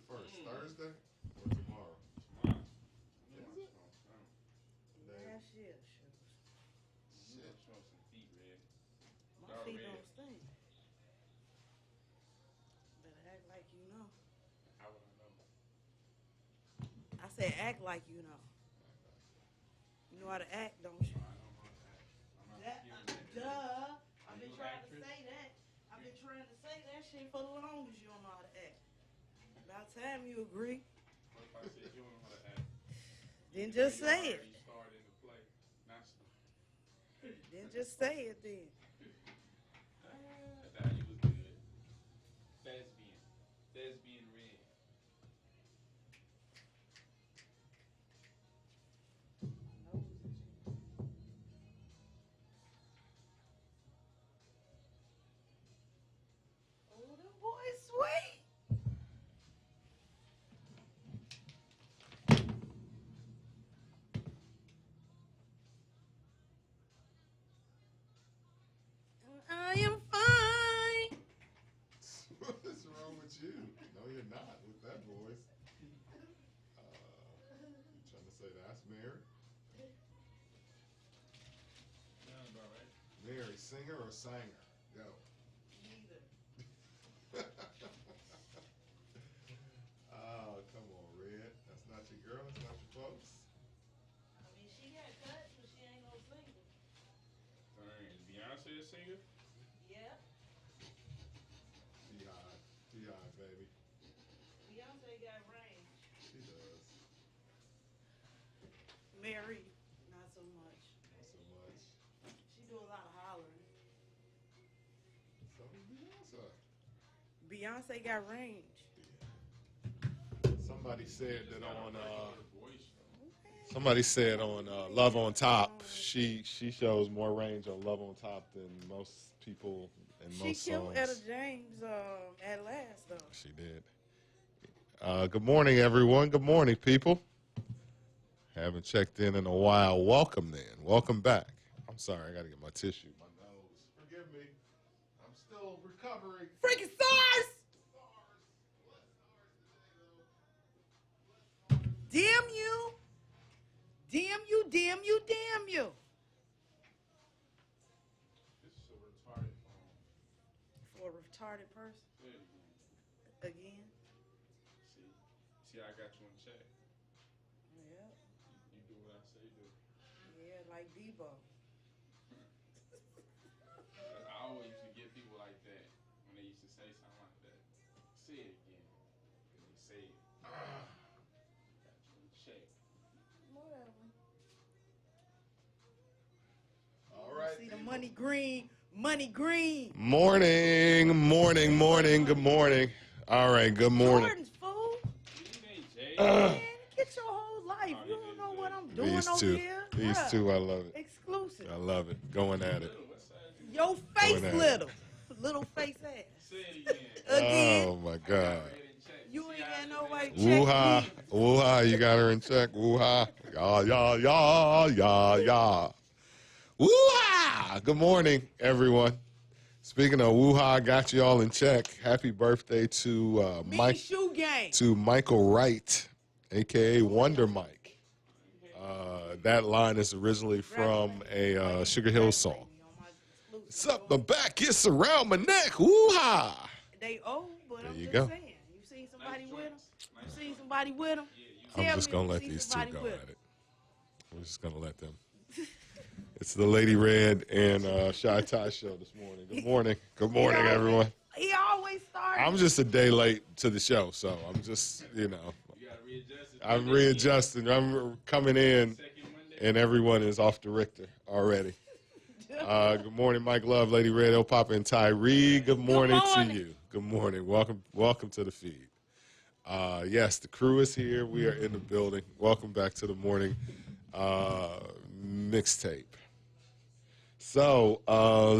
first? Thursday or tomorrow? Tomorrow. Is it? Yeah, shit. You gonna show some feet, Red. My Y'all feet red. don't stink. Better act like you know. How would I know? I said act like you know. You know how to act, don't you? I know how to act. I'm not skilled at it. Duh. I've Are been you an trying to actress? say that. I've been trying to say that shit for the longest. You don't know how to act. About time you agree. What if I said you don't know how to act? Then just say it. You started in the play. Not Then just say it then. I thought you was good. Thespian. Thespian Red. Oh, the boy's sweet. I am fine. What is wrong with you? No, you're not with that voice. You trying to say that's Mary? Sounds about right. Mary, singer or sanger? Go. Neither. Oh, come on, Red. That's not your girl. It's not your folks. I mean, she got cuts, but she ain't no singer. Dang, is Beyonce a singer? Yep. Beehive. Beehive, baby. Beyonce got range. She does. Mary, not so much. Not so much. She do a lot of hollering. So does Beyonce. Beyonce got range. Somebody said that on Voice. somebody said on Love on Top, she shows more range on Love on Top than most people in She most killed songs. Etta James at last, though. She did. Good morning, everyone. Good morning, people. Haven't checked in a while. Welcome, then. Welcome back. I'm sorry, I got to get my tissue. My nose. Forgive me. I'm still recovering. Freaking SARS! Damn you! Damn you, damn you, damn you! This is a retarded phone. For a retarded person. Say it again. Again. See, I got you in check. Yeah. You do what I say do. Yeah, like Debo. I always used to get people like that when they used to say something like that. Say it again. And they say it. Got you in check. Whatever. All right. See the people. money green. Money green. Morning, morning, morning. Good morning. All right, good morning. Jordan's fool. These ain't Jay. Man, get your whole life. You don't know what I'm doing These over two. here. These Bruh. two, I love it. Exclusive. I love it. Going at it. Little, what size you Your face Going at it. little. Little face ass. Say it again. Again. Oh, my I got God. Red in check. You See ain't how got I nobody just check Woo-ha. me. Woo-ha. You got her in check. Woo-ha. Ya, ya, ya, ya, ya. Woo-ha. Good morning, everyone. Speaking of woo-ha, I got you all in check. Happy birthday to Mean shoe gang. Michael Wright, a.k.a. Wonder Mike. That line is originally from a Sugar Hill song. It's up the back, it's around my neck. Woo-ha. They old, but There I'm you just go. saying. You seen somebody Nice with them? joints. You Nice seen joints. somebody with them? Yeah, you I'm just going to let See these two somebody go with at 'em. it. I'm just going to let them. It's the Lady Red and Shy Ty show this morning. Good morning. Good morning, everyone. He always starts. I'm just a day late to the show, so I'm just, You gotta readjust it. I'm readjusting. I'm coming in, Second Monday. and everyone is off the Richter already. Good morning, Mike Love, Lady Red, El Papa, and Tyree. Good morning to morning. you. Good morning. Welcome to the feed. Yes, the crew is here. We are in the building. Welcome back to the morning mixtape. So,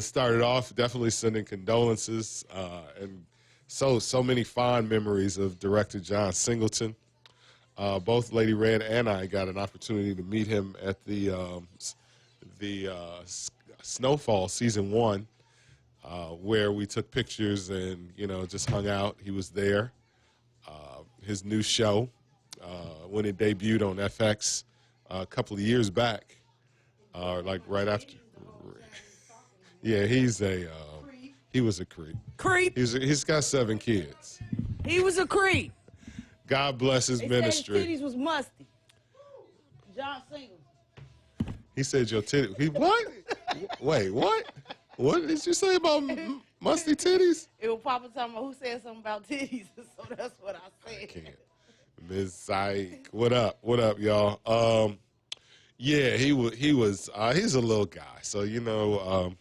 started off definitely sending condolences and so many fond memories of director John Singleton. Both Lady Red and I got an opportunity to meet him at the Snowfall season 1, where we took pictures and just hung out. He was there. his new show when it debuted on FX a couple of years back, like right after. Yeah, he was a creep. Creep. He's got 7 kids. He was a creep. God bless his They ministry. said his titties was musty. John Singleton. He said your titty. What? Wait, what? What did you say about musty titties? It was Papa talking about who said something about titties, so that's what I said. Can't. Ms. Syke. What up? What up, y'all? Yeah, he's a little guy. So, you know,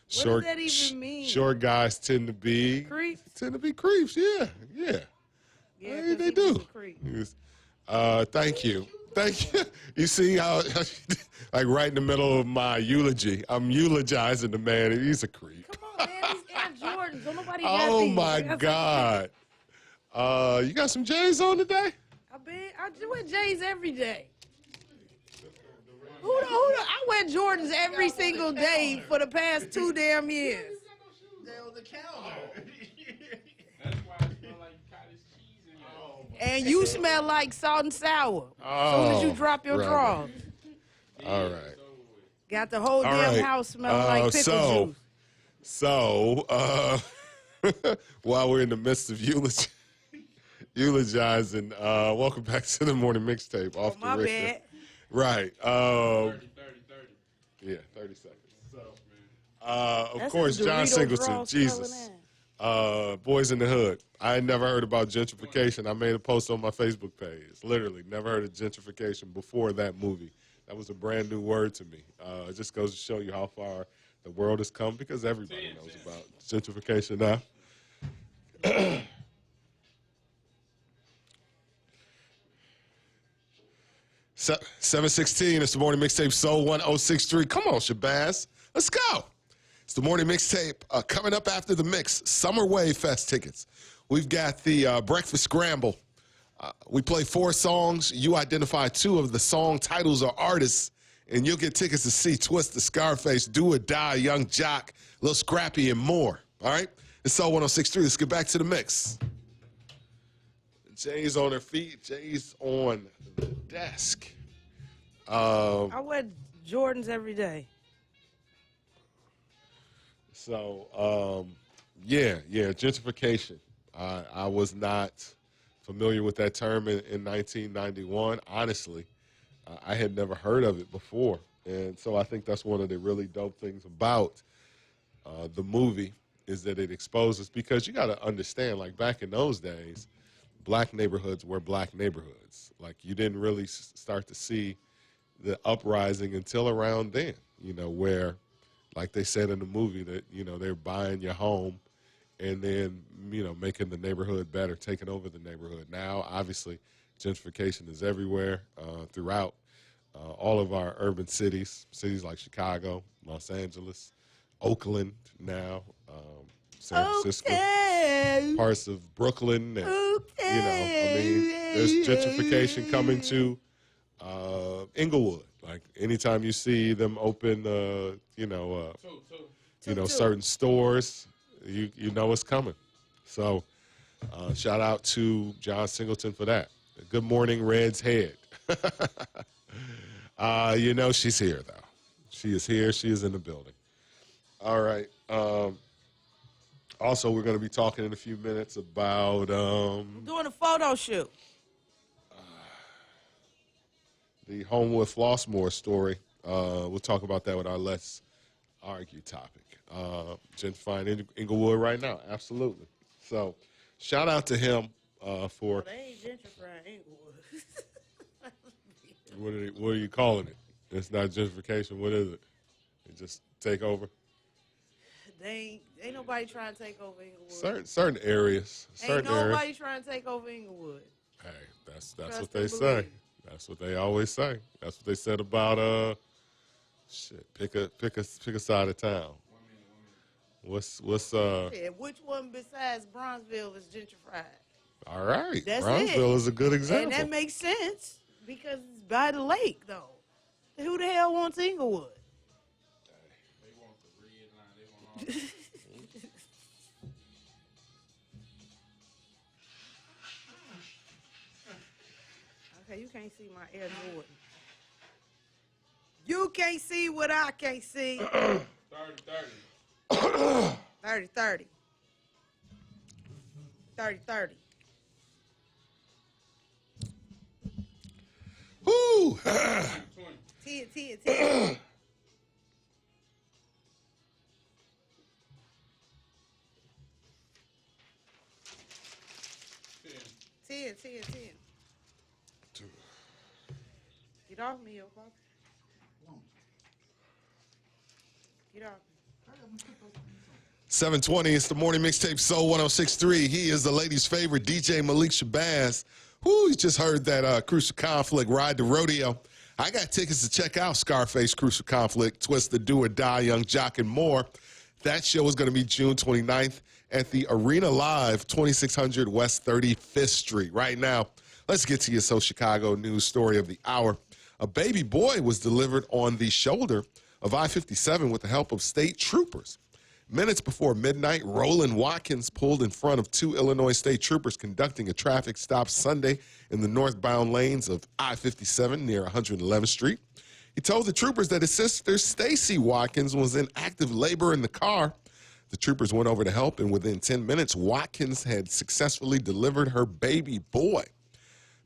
short, does that even mean? Short guys tend to be Creeps? creeps, yeah. Yeah, Hey, 'cause they he do. was a creep. Thank you. You see how, like right in the middle of my eulogy, I'm eulogizing the man, and he's a creep. Come on, man, these Air Jordans. Don't nobody got Oh these. my God. You got some J's on today? I wear J's every day. I wear Jordans every single day for the past 2 damn years. That's why I smell like cottage cheese in here. And you smell like salt and sour. As soon as you drop your right. drawers. All right. Got the whole All damn right. house smelling like pickle juice. So, while we're in the midst of eulogizing, welcome back to the morning mixtape off the My Richter. bad. Right. 30. Yeah, 30 seconds. So, of That's course, a John Dorito Singleton, draw Jesus. smelling Boys in the Hood. I had never heard about gentrification. I made a post on my Facebook page. Literally, never heard of gentrification before that movie. That was a brand new word to me. It just goes to show you how far the world has come because everybody knows about gentrification now. 7:16. It's the morning mixtape. Soul 1063. Come on, Shabazz. Let's go. It's the morning mixtape. Coming up after the mix, Summer Wave Fest tickets. We've got the Breakfast Scramble. We play 4 songs. You identify 2 of the song titles or artists, and you'll get tickets to see Twista, Scarface, Do or Die, Young Jock, Lil Scrappy, and more. All right? It's Soul 1063. Let's get back to the mix. Jay's on her feet. Jay's on the desk. I wear Jordans every day. So, yeah, gentrification. I was not familiar with that term in 1991. Honestly, I had never heard of it before. And so I think that's one of the really dope things about the movie is that it exposes, because you got to understand, like back in those days, black neighborhoods were black neighborhoods. Like you didn't really start to see the uprising until around then, you know, where, like they said in the movie, that, you know, they're buying your home and then, you know, making the neighborhood better, taking over the neighborhood. Now, obviously, gentrification is everywhere throughout all of our urban cities like Chicago, Los Angeles, Oakland now, San Francisco, parts of Brooklyn, and, you know, I mean, there's gentrification coming to Inglewood. Like anytime you see them open, certain stores, you know it's coming. So shout out to John Singleton for that. Good morning, Red's head. You know she's here though. She is here. She is in the building. All right. Also, we're going to be talking in a few minutes about Doing a photo shoot. the Homewood Flossmoor story. We'll talk about that with our Let's Argue topic. Gentrifying Inglewood right now, absolutely. So, shout out to him for. They ain't gentrifying Inglewood. What are you calling it? It's not gentrification. What is it? It just take over. Ain't nobody trying to take over Inglewood. Certain areas. Ain't nobody trying to take over Inglewood. Hey, that's Trust what they and say. believe. That's what they always say. That's what they said about pick a side of town. What's Yeah, which one besides Bronzeville is gentrified? all right. That's Brownsville it. is a good example. And that makes sense because it's by the lake, though. Who the hell wants Inglewood? They want the red line. They want all Okay, you can't see my Ed Norton. You can't see what I can't see. 30-30. 30-30. 30-30. Woo! 20. 10. 10. 10. Get off me, yo, Papa. Get off me. 720, it's the morning mixtape Soul 106.3. He is the ladies' favorite, DJ Malik Shabazz. Whoo, you just heard that Crucial Conflict, Ride the Rodeo. I got tickets to check out Scarface, Crucial Conflict, Twist the Do or Die, Young Jock, and more. That show is going to be June 29th at the Arena Live, 2600 West 35th Street. Right now, let's get to your So Chicago news story of the hour. A baby boy was delivered on the shoulder of I-57 with the help of state troopers. Minutes before midnight, Roland Watkins pulled in front of two Illinois state troopers conducting a traffic stop Sunday in the northbound lanes of I-57 near 111th Street. He told the troopers that his sister, Stacy Watkins, was in active labor in the car. The troopers went over to help, and within 10 minutes, Watkins had successfully delivered her baby boy.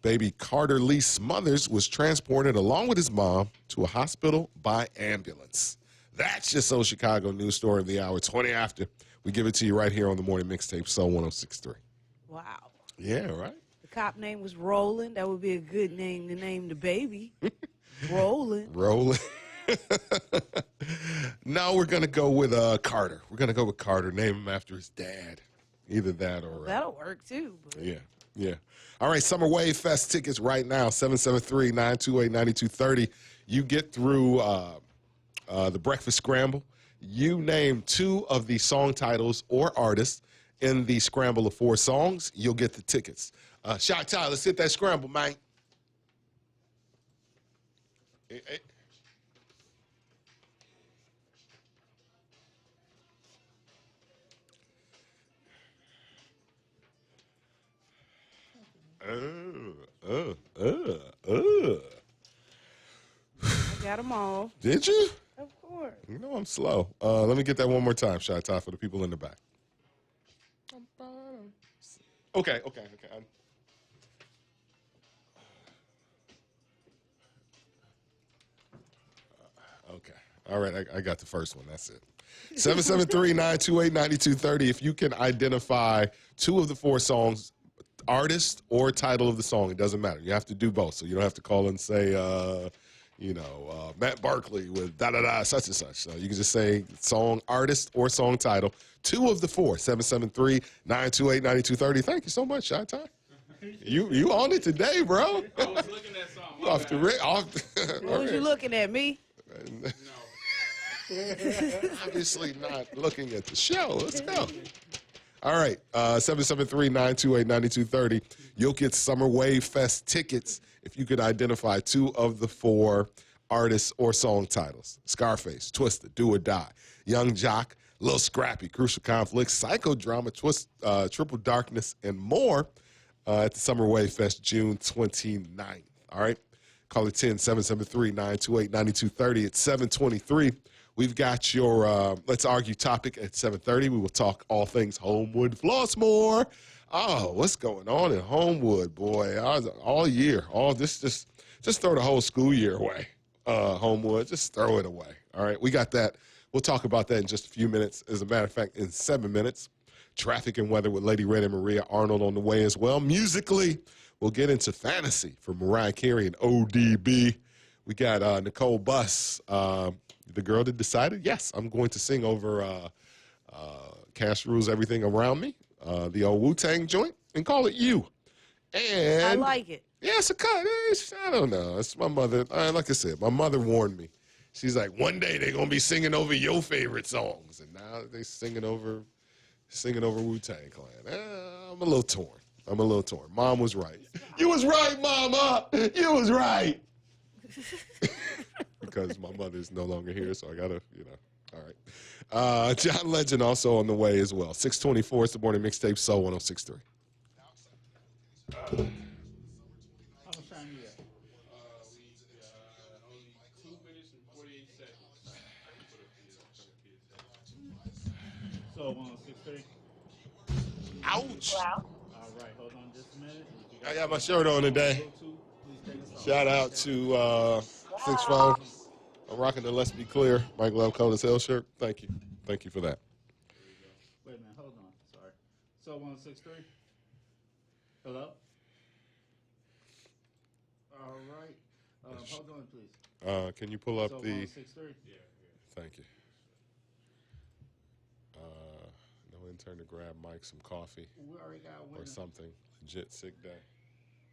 Baby Carter Lee Smothers was transported along with his mom to a hospital by ambulance. That's your So Chicago news story of the hour, 20 after. We give it to you right here on the morning mixtape, Soul 106.3. Wow. Yeah, right? The cop name was Roland. That would be a good name to name the baby. Roland. Rolling. Now we're going to go with Carter. We're going to go with Carter. Name him after his dad. Either that or... That'll work, too. But. Yeah. All right, Summer Wave Fest tickets right now, 773-928-9230. You get through the Breakfast Scramble. You name two of the song titles or artists in the scramble of 4 songs, you'll get the tickets. Shot Ty, let's hit that scramble, man. Hey. I got them all. Did you? Of course. You know I'm slow. Let me get that one more time, Shot Ty, for the people in the back. Okay. Okay. All right, I got the first one. That's it. 773-928-9230. If you can identify two of the 4 songs, artist or title of the song, it doesn't matter. You have to do both, so you don't have to call and say, Matt Barkley with da-da-da, such and such. So you can just say song, artist, or song title. 2 of the 4, 773-928-9230. Thank you so much, Shot Ty. You on it today, bro. I was looking at something. Off the rip. What was you looking at, me? No. Obviously not looking at the show. Let's go. All right, 773-928-9230. You'll get Summer Wave Fest tickets if you could identify 2 of the 4 artists or song titles. Scarface, Twisted, Do or Die, Young Jock, Lil Scrappy, Crucial Conflict, Psychodrama, Triple Darkness, and more at the Summer Wave Fest June 29th. All right? Call it 773-928-9230 at 723. We've got your Let's Argue topic at 7:30. We will talk all things Homewood, Flossmoor. Oh, what's going on in Homewood, boy? All year. Just throw the whole school year away. Homewood, just throw it away. All right, we got that. We'll talk about that in just a few minutes. As a matter of fact, in 7 minutes, traffic and weather with Lady Red and Maria Arnold on the way as well. Musically, we'll get into fantasy for Mariah Carey and ODB. We got Nicole Buss, the girl that decided, yes, I'm going to sing over Cash Rules Everything Around Me, the old Wu-Tang joint, and call it You. And I like it. yeah, it's a cut. I don't know. It's my mother. Like I said, my mother warned me. She's like, one day they're gonna be singing over your favorite songs, and now they singing over Wu-Tang Clan. I'm a little torn. Mom was right. You was right, Mama. You was right. Because my mother's no longer here, so I gotta, All right. John Legend also on the way as well. 624 is the morning mixtape. Soul 106.3. time you got? We got only 2 minutes and 48 seconds. I can put up his head. So 106.3. Ouch. Well, All right, hold on just a minute. If you I got got my your shirt on today. Bluetooth, please take us off. Shout out Okay? to Six wow. Phone. I'm rocking the Let's Be Clear Mike Love Cold as Hell shirt. Thank you. Thank you for that. There we go. Wait a minute, hold on. Sorry. So 106.3. Hello. All right. Hold on, please. Can you pull up So the? 106.3. Yeah. Thank you. No intern to grab Mike some coffee We already got or one. something. Legit sick day.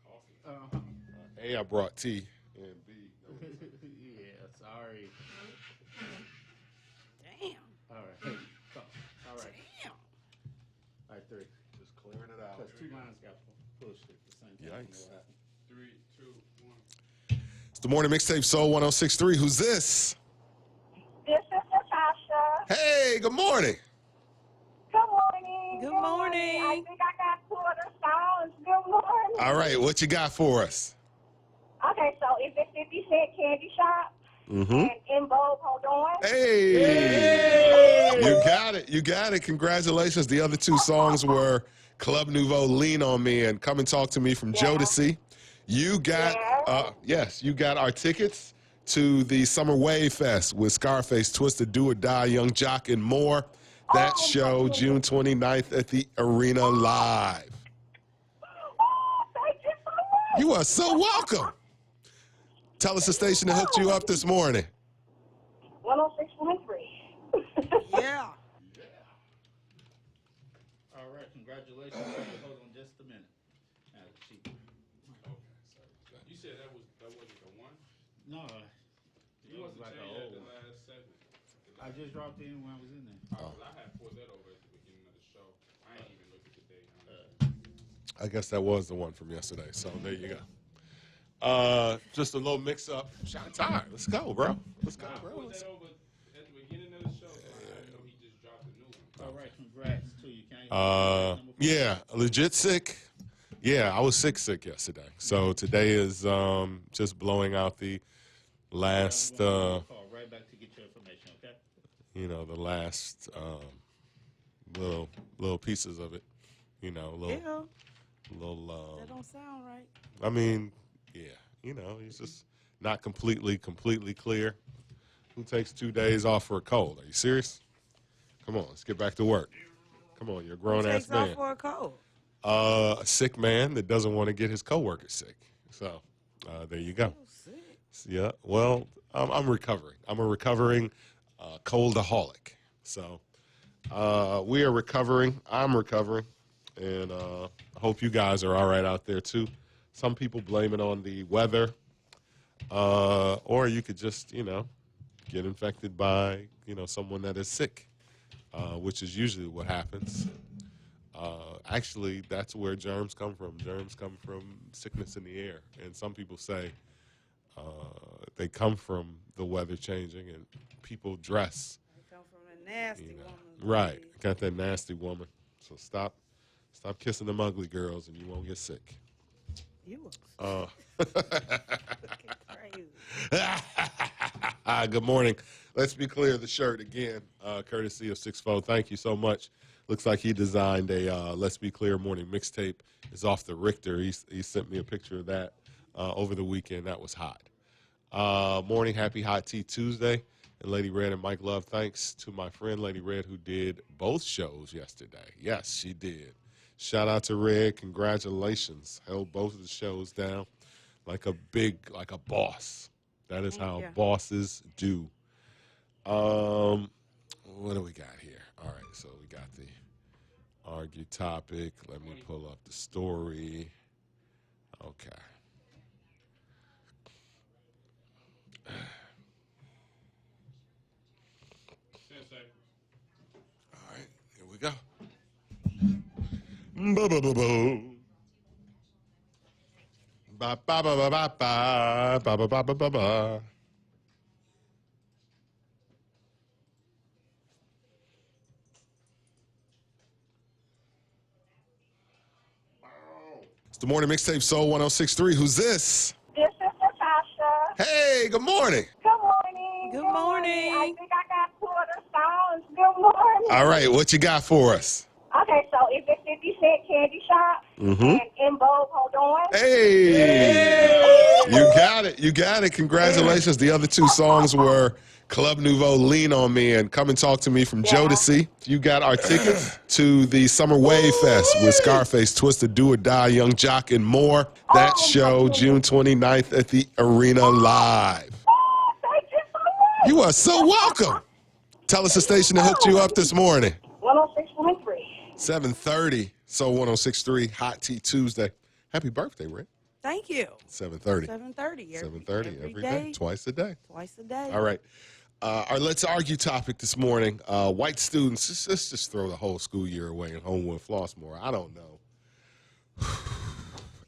Coffee. Uh-huh. A, I brought tea, and B. Yeah, sorry. Damn. All right. Hey, so, all right. Damn. All right, three. Just clearing it out. Because two lines got pushed at the same time. Yikes. You know what happened? 3, 2, 1. It's the morning mixtape Soul 106.3. Who's this? This is Natasha. Hey, good morning. Good morning. Good I morning. think I got 2 other songs. Good morning. All right, what you got for us? Okay, so is it 50 Cent Candy Shop? Mm-hmm. And In Vogue, Hold On? Hey! You got it. You got it. Congratulations. The other two songs were Club Nouveau, Lean on Me, and Come and Talk to Me from Yeah. Jodeci. You got, Yeah. yes, you got our tickets to the Summer Wave Fest with Scarface, Twisted, Do or Die, Young Jock, and more. That Oh, show, my June 29th at the Arena Live. Oh, thank you so much. You are so welcome. Tell us the station that hooked you up this morning. 106.3. Yeah. All right, congratulations. Hold on just a minute. Cheap. Okay. So you said that wasn't the one? No, You it was must like have an changed old that the one. last segment. I just dropped in when I was in there. Because I had pulled that over at the beginning of the show. I ain't even looked at the date. I guess that was the one from yesterday. So there you go. Just a little mix up. Shot time. Let's go, bro. Let's go, I bro. pulled Let's that over at the beginning of the show. So I didn't know he just dropped a new one. All right, congrats to you. Can I number 4? Yeah, legit sick. Yeah, I was sick yesterday. So today is just blowing out the last, Call right back to get your information, okay? the last little pieces of it. Little. That don't sound right. I mean, yeah, he's just not completely clear. Who takes 2 days off for a cold? Are you serious? Come on, let's get back to work. Come on, you're a grown ass Takes off man. for a cold. A sick man that doesn't want to get his coworkers sick. So there you go. Oh, sick. Yeah. Well, I'm recovering. I'm a recovering coldaholic. So we are recovering. I'm recovering, and I hope you guys are all right out there too. Some people blame it on the weather, or you could just get infected by someone that is sick, which is usually what happens. Actually, that's where germs come from. Germs come from sickness in the air. And some people say they come from the weather changing and people dress. They come from a nasty woman. Right. Got that nasty woman. So stop kissing them ugly girls and you won't get sick. You are crazy. Good morning. Let's be clear, the shirt again, courtesy of 6'4". Thank you so much. Looks like he designed a Let's Be Clear morning mixtape. It's off the Richter. He sent me a picture of that over the weekend. That was hot. Morning, happy Hot Tea Tuesday. And Lady Red and Mike Love, thanks to my friend Lady Red who did both shows yesterday. Yes, she did. Shout out to Red. Congratulations. Held both of the shows down like a boss. That is how bosses do. What do we got here? All right, so we got the argue topic. Let me pull up the story. Okay. 10 seconds. All right, here we go. Ba-ba-ba-bo. Ba-ba-ba-ba-ba. Ba-ba-ba-ba-ba. It's the morning mixtape Soul 106.3. Who's this? This is Natasha. Hey, good morning. Good morning. Good morning. I think I got 2 other songs. Good morning. All right, what you got for us? Okay, so if it's 50 Cent Candy Shop and In Vogue, Hold On. Hey, you got it. You got it. Congratulations. The other 2 songs were Club Nouveau, Lean on Me, and Come and Talk to Me from Jodeci. You got our tickets to the Summer Wave Fest with Scarface, Twista, Do or Die, Young Jock, and more. That show June 29th at the Arena Live. Oh, thank you so much. You are so welcome. Tell us the station that hooked you up this morning. 106.3. 7:30, Soul 106.3, Hot Tea Tuesday. Happy birthday, Rick. Thank you. 7:30. 7:30. 7:30 every day, twice a day. Twice a day. All right. Our Let's Argue topic this morning, white students, let's just throw the whole school year away in Homewood, Flossmoor. I don't know.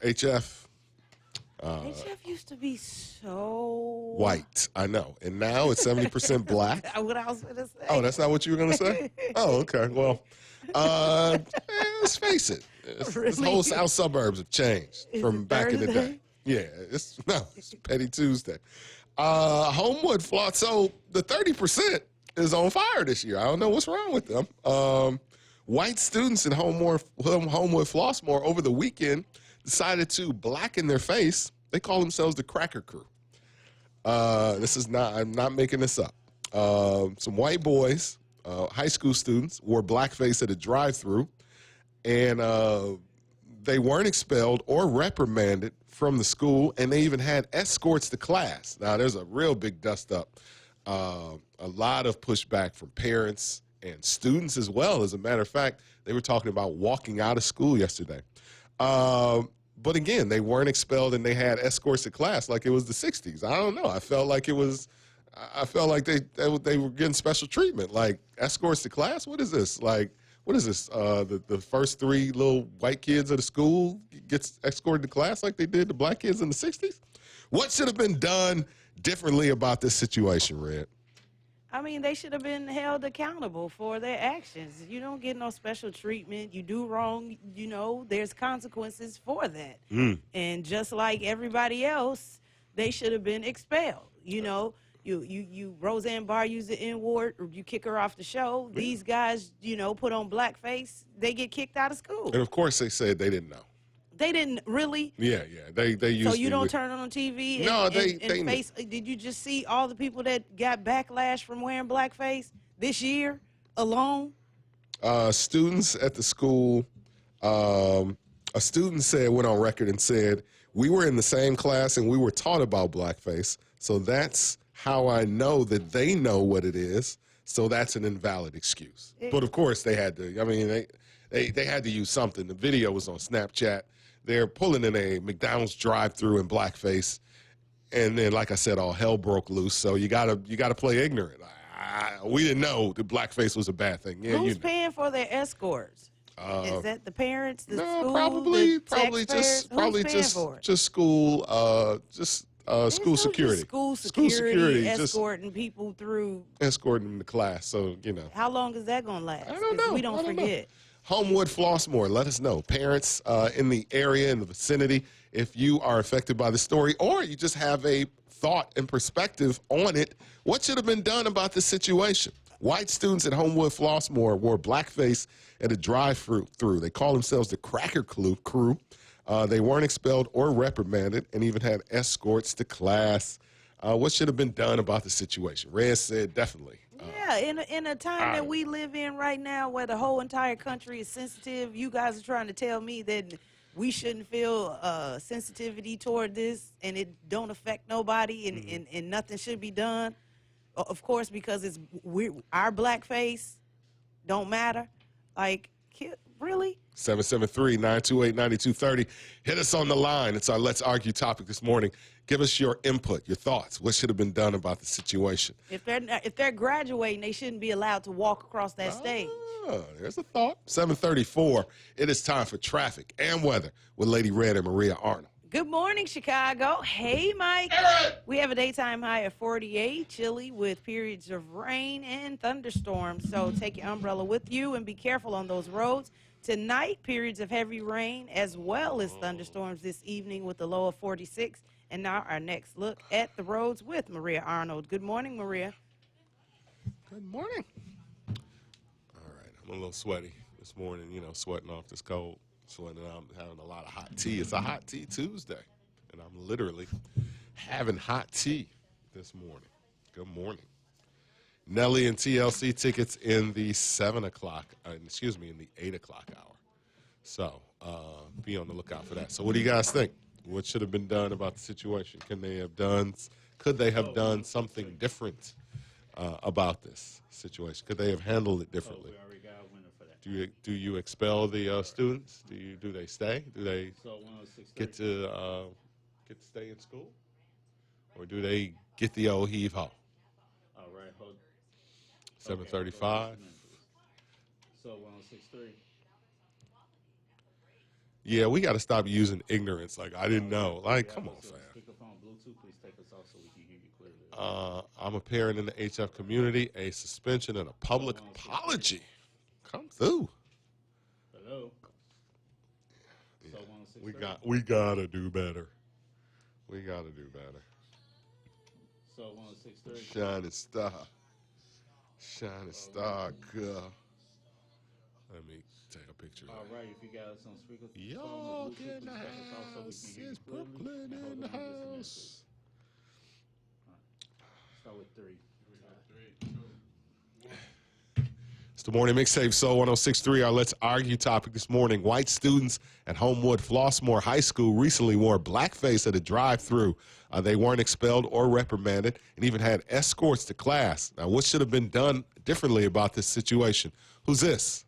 HF. HF used to be so White, I know. And now it's 70% black. What I was going to say. Oh, that's not what you were going to say? Oh, okay. Well, let's face it. This Really? whole south suburbs have changed Is from it back in the day. Thursday? Yeah, it's Petty Tuesday. Homewood Floss. So the 30% is on fire this year. I don't know what's wrong with them. White students in Homewood Flossmoor over the weekend decided to blacken their face. They call themselves the Cracker Crew. I'm not making this up. Some white boys, high school students, wore blackface at a drive-thru, and they weren't expelled or reprimanded from the school, and they even had escorts to class. Now, there's a real big dust-up. A lot of pushback from parents and students as well. As a matter of fact, they were talking about walking out of school yesterday. But again, they weren't expelled and they had escorts to class like it was the 60s. I don't know. I felt like they were getting special treatment. Like escorts to class? What is this? Like, what is this? The first 3 little white kids of the school gets escorted to class like they did the black kids in the 60s? What should have been done differently about this situation, Red? I mean, they should have been held accountable for their actions. You don't get no special treatment. You do wrong, there's consequences for that. And just like everybody else, they should have been expelled. You Roseanne Barr used the N-word, or you kick her off the show. These guys, put on blackface, they get kicked out of school. And of course they said they didn't know. They didn't really. Yeah. They used. So you don't turn on TV. No, they face. Did you just see all the people that got backlash from wearing blackface this year alone? Students at the school. A student went on record and said, "We were in the same class and we were taught about blackface. So that's how I know that they know what it is. So that's an invalid excuse." But of course they had to. I mean, they had to use something. The video was on Snapchat. They're pulling in a McDonald's drive-thru in blackface, and then, like I said, all hell broke loose. So you gotta play ignorant. We didn't know that blackface was a bad thing. Yeah, Who's paying for their escorts? Is that the parents, the no, school, probably taxpayers? Who's paying for it? just school, school security. School security just escorting people through. escorting them to class. So How long is that gonna last? I don't 'Cause know. We don't I don't know. forget. Homewood Flossmoor, let us know. Parents in the area, in the vicinity, if you are affected by the story or you just have a thought and perspective on it, what should have been done about this situation? White students at Homewood Flossmoor wore blackface at a drive-thru. They call themselves the Cracker Crew. They weren't expelled or reprimanded and even had escorts to class. What should have been done about the situation? Red said definitely. Yeah, in a time that we live in right now where the whole entire country is sensitive, you guys are trying to tell me that we shouldn't feel sensitivity toward this and it don't affect nobody and nothing should be done. Of course, because our blackface don't matter. Like, really? 773-928-9230. Hit us on the line. It's our Let's Argue topic this morning. Give us your input, your thoughts. What should have been done about the situation? If they're graduating, they shouldn't be allowed to walk across that stage. There's a thought. 734. It is time for traffic and weather with Lady Red and Maria Arnold. Good morning, Chicago. Hey, Mike. We have a daytime high of 48, chilly with periods of rain and thunderstorms. So take your umbrella with you and be careful on those roads. Tonight, periods of heavy rain as well as thunderstorms this evening with a low of 46. And now our next look at the roads with Maria Arnold. Good morning, Maria. Good morning. All right, I'm a little sweaty this morning, sweating off this cold. Sweating, I'm having a lot of hot tea. It's a hot tea Tuesday, and I'm literally having hot tea this morning. Good morning. Nelly and TLC tickets in the 7 o'clock, in the 8 o'clock hour. So be on the lookout for that. So what do you guys think? What should have been done about the situation? Could they have done something different about this situation? Could they have handled it differently? We already got a winner for that. Do you expel the students? Do they stay? Do they So 106. get to stay in school, or do they get the old heave ho? All right, hold. 7:35. So 106.3. Yeah, we got to stop using ignorance. Like I didn't know. Like, come on, fam. Speakerphone, Bluetooth, please take us off so we can hear you clearly. I'm a parent in the HF community. A suspension and a public apology. Come through. Hello. Yeah, So 106.3. we gotta do better. We gotta do better. So 106.3. Shining star. Shining star, girl. Let me take a picture of All that. right, if you got us on speakerphone, Y'all Bluetooth, get in the please take us off so we house. can hear you It's clearly. Brooklyn And in the hold on just a minute, please. house. Start with 3. It's the morning mixtape, Soul 106.3. Our Let's Argue topic this morning. White students at Homewood Flossmoor High School recently wore blackface at a drive-through. They weren't expelled or reprimanded and even had escorts to class. Now, what should have been done differently about this situation? Who's this?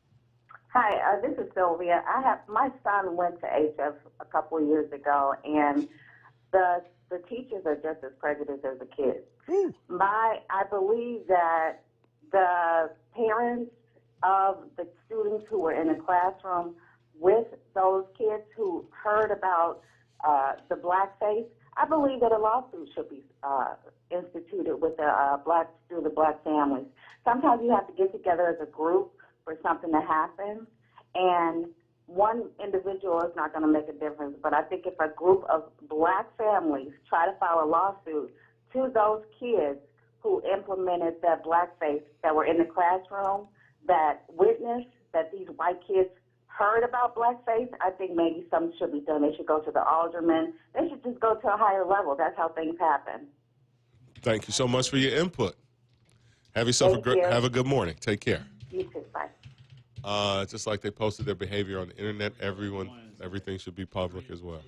Hi, this is Sylvia. My son went to HF a couple of years ago, and the teachers are just as prejudiced as the kids. I believe that the parents of the students who were in the classroom with those kids who heard about the blackface, I believe that a lawsuit should be instituted with the black families. Sometimes you have to get together as a group for something to happen, and one individual is not going to make a difference. But I think if a group of black families try to file a lawsuit to those kids who implemented that blackface, that were in the classroom, that witnessed that these white kids heard about blackface, I think maybe something should be done. They should go to the alderman. They should just go to a higher level. That's how things happen. Thank you so much for your input. Have yourself have a good morning. Take care. You too. Bye. Just like they posted their behavior on the internet, everything should be public as well.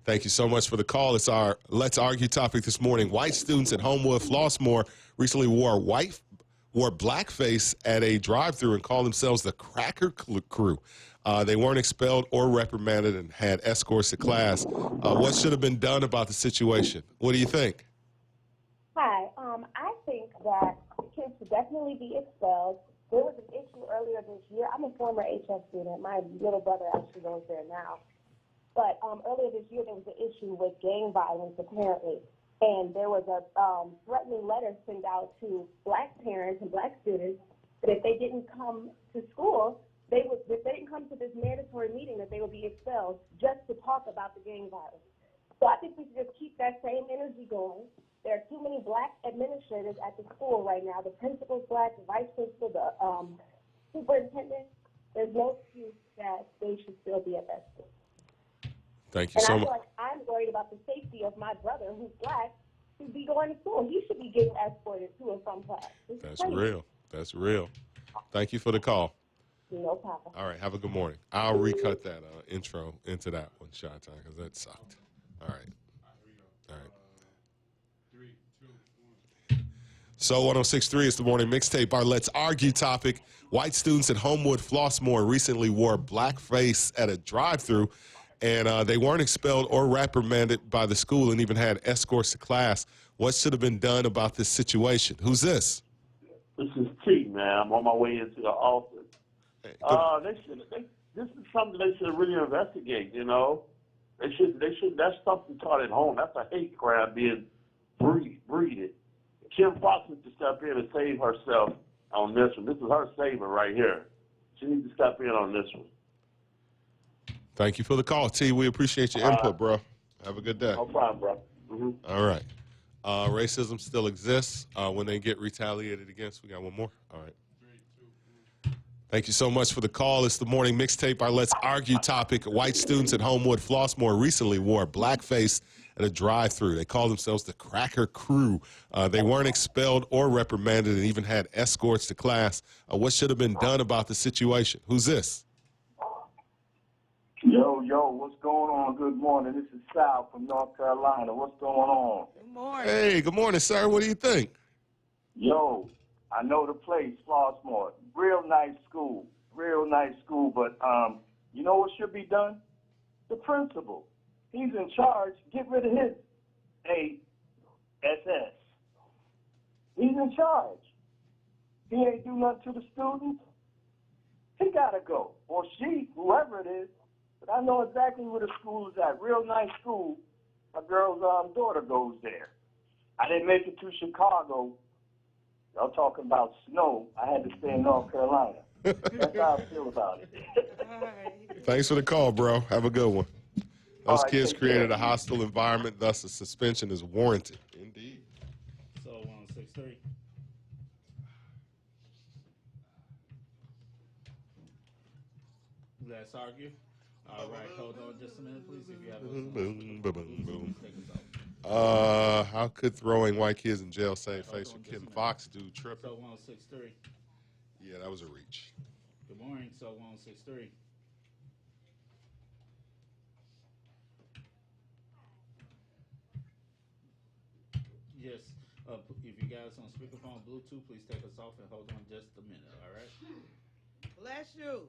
Thank you so much for the call. It's our Let's Argue topic this morning. White students at Homewood Flossmoor recently wore blackface at a drive-thru and called themselves the Cracker Crew. They weren't expelled or reprimanded and had escorts to class. What should have been done about the situation? What do you think? Hi. I think that the kids should definitely be expelled. There was an issue earlier this year. I'm a former HF student. My little brother actually goes there now. But earlier this year, there was an issue with gang violence, apparently. And there was a threatening letter sent out to black parents and black students that if they didn't come to school, if they didn't come to this mandatory meeting, that they would be expelled just to talk about the gang violence. So I think we should just keep that same energy going. There are too many black administrators at the school right now. The principal's black, the vice principal, the superintendent. There's no excuse that they should still be at that school. Thank you And so I much. feel like I'm worried about the safety of my brother, who's black, to be going to school. He should be getting escorted to and from class. That's real. That's real. Thank you for the call. No problem. All right, have a good morning. I'll recut that intro into that one, Shot-Time, because that sucked. All right. All right. 3, 2, 1. So 106.3 is the morning mixtape. Our Let's Argue topic. White students at Homewood Flossmoor recently wore blackface at a drive-thru, and they weren't expelled or reprimanded by the school and even had escorts to class. What should have been done about this situation? Who's this? This is T, man. I'm on my way into the office. Hey, This is something they should really investigate. You know, they should. That's something taught at home. That's a hate crime being breeded. Kim Fox needs to step in and save herself on this one. This is her saver right here. She needs to step in on this one. Thank you for the call, T. We appreciate your input, bro. Have a good day. No problem, bro. Mm-hmm. All right. Racism still exists when they get retaliated against. We got one more. All right. Thank you so much for the call. It's the morning mixtape. Our Let's Argue topic. White students at Homewood Flossmoor recently wore blackface at a drive-thru. They call themselves the Cracker Crew. They weren't expelled or reprimanded and even had escorts to class. What should have been done about the situation? Who's this? Yo, what's going on? Good morning. This is Sal from North Carolina. What's going on? Good morning. Hey, good morning, sir. What do you think? Yo, I know the place, Flossmoor. Real nice school. But, you know what should be done? The principal. He's in charge. Get rid of his ASS. He's in charge. He ain't do nothing to the students. He got to go. Or she, whoever it is. But I know exactly where the school is at. Real nice school. My girl's daughter goes there. I didn't make it to Chicago. Y'all talking about snow. I had to stay in North Carolina. That's how I feel about it. All right. Thanks for the call, bro. Have a good one. Those All right, kids take created care. a hostile environment, thus a suspension is warranted. Indeed. So 163. Let's argue. All right, hold on just a minute, please. If you have Boom, those boom, boom, boom, boom. take us off. How could throwing white kids in jail save face with Kim Fox do tripping? So 163. Yeah, that was a reach. Good morning. So 163. Yes. If you guys on speakerphone, Bluetooth, please take us off and hold on just a minute. All right. Bless you.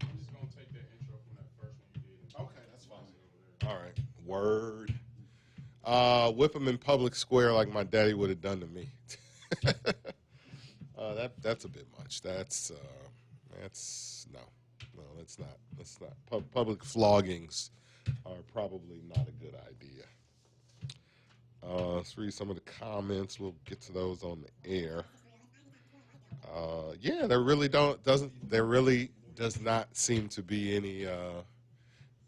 I'm just gonna take that intro from that first one you did. Okay, that's fine. All right. Word. Whip him in public square like my daddy would have done to me. That's a bit much. That's no, that's not. That's not. Public floggings are probably not a good idea. Let's read some of the comments. We'll get to those on the air. Yeah, there really does not seem to be any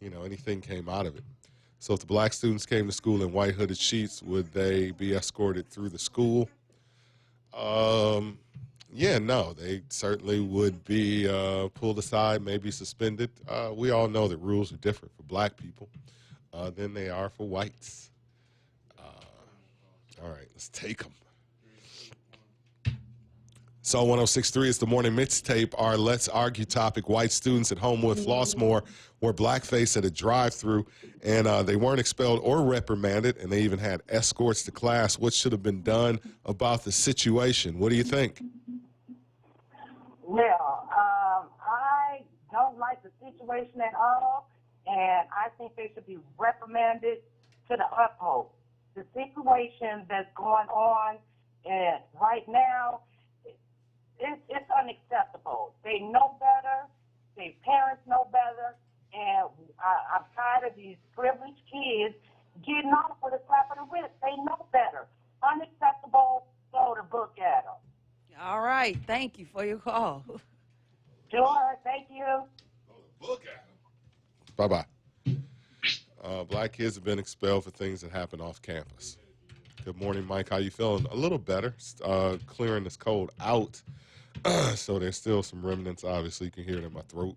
anything came out of it. So if the black students came to school in white hooded sheets, would they be escorted through the school? Yeah, no, they certainly would be pulled aside, maybe suspended. We all know that rules are different for black people than they are for whites. All right, let's take them. So 1063 is the morning mixtape. Our Let's Argue topic: white students at Homewood Flossmoor wore blackface at a drive-thru, and they weren't expelled or reprimanded, and they even had escorts to class. What should have been done about the situation? What do you think? Well, I don't like the situation at all, and I think they should be reprimanded to the utmost. The situation that's going on right now, it's unacceptable. They know better. Their parents know better. And I'm tired of these privileged kids getting off with a slap of the wrist. They know better. Unacceptable. Throw the book at them. All right. Thank you for your call. Sure. Thank you. Bye-bye. Black kids have been expelled for things that happen off campus. Good morning, Mike. How you feeling? A little better. Clearing this cold out. So there's still some remnants. Obviously, you can hear it in my throat.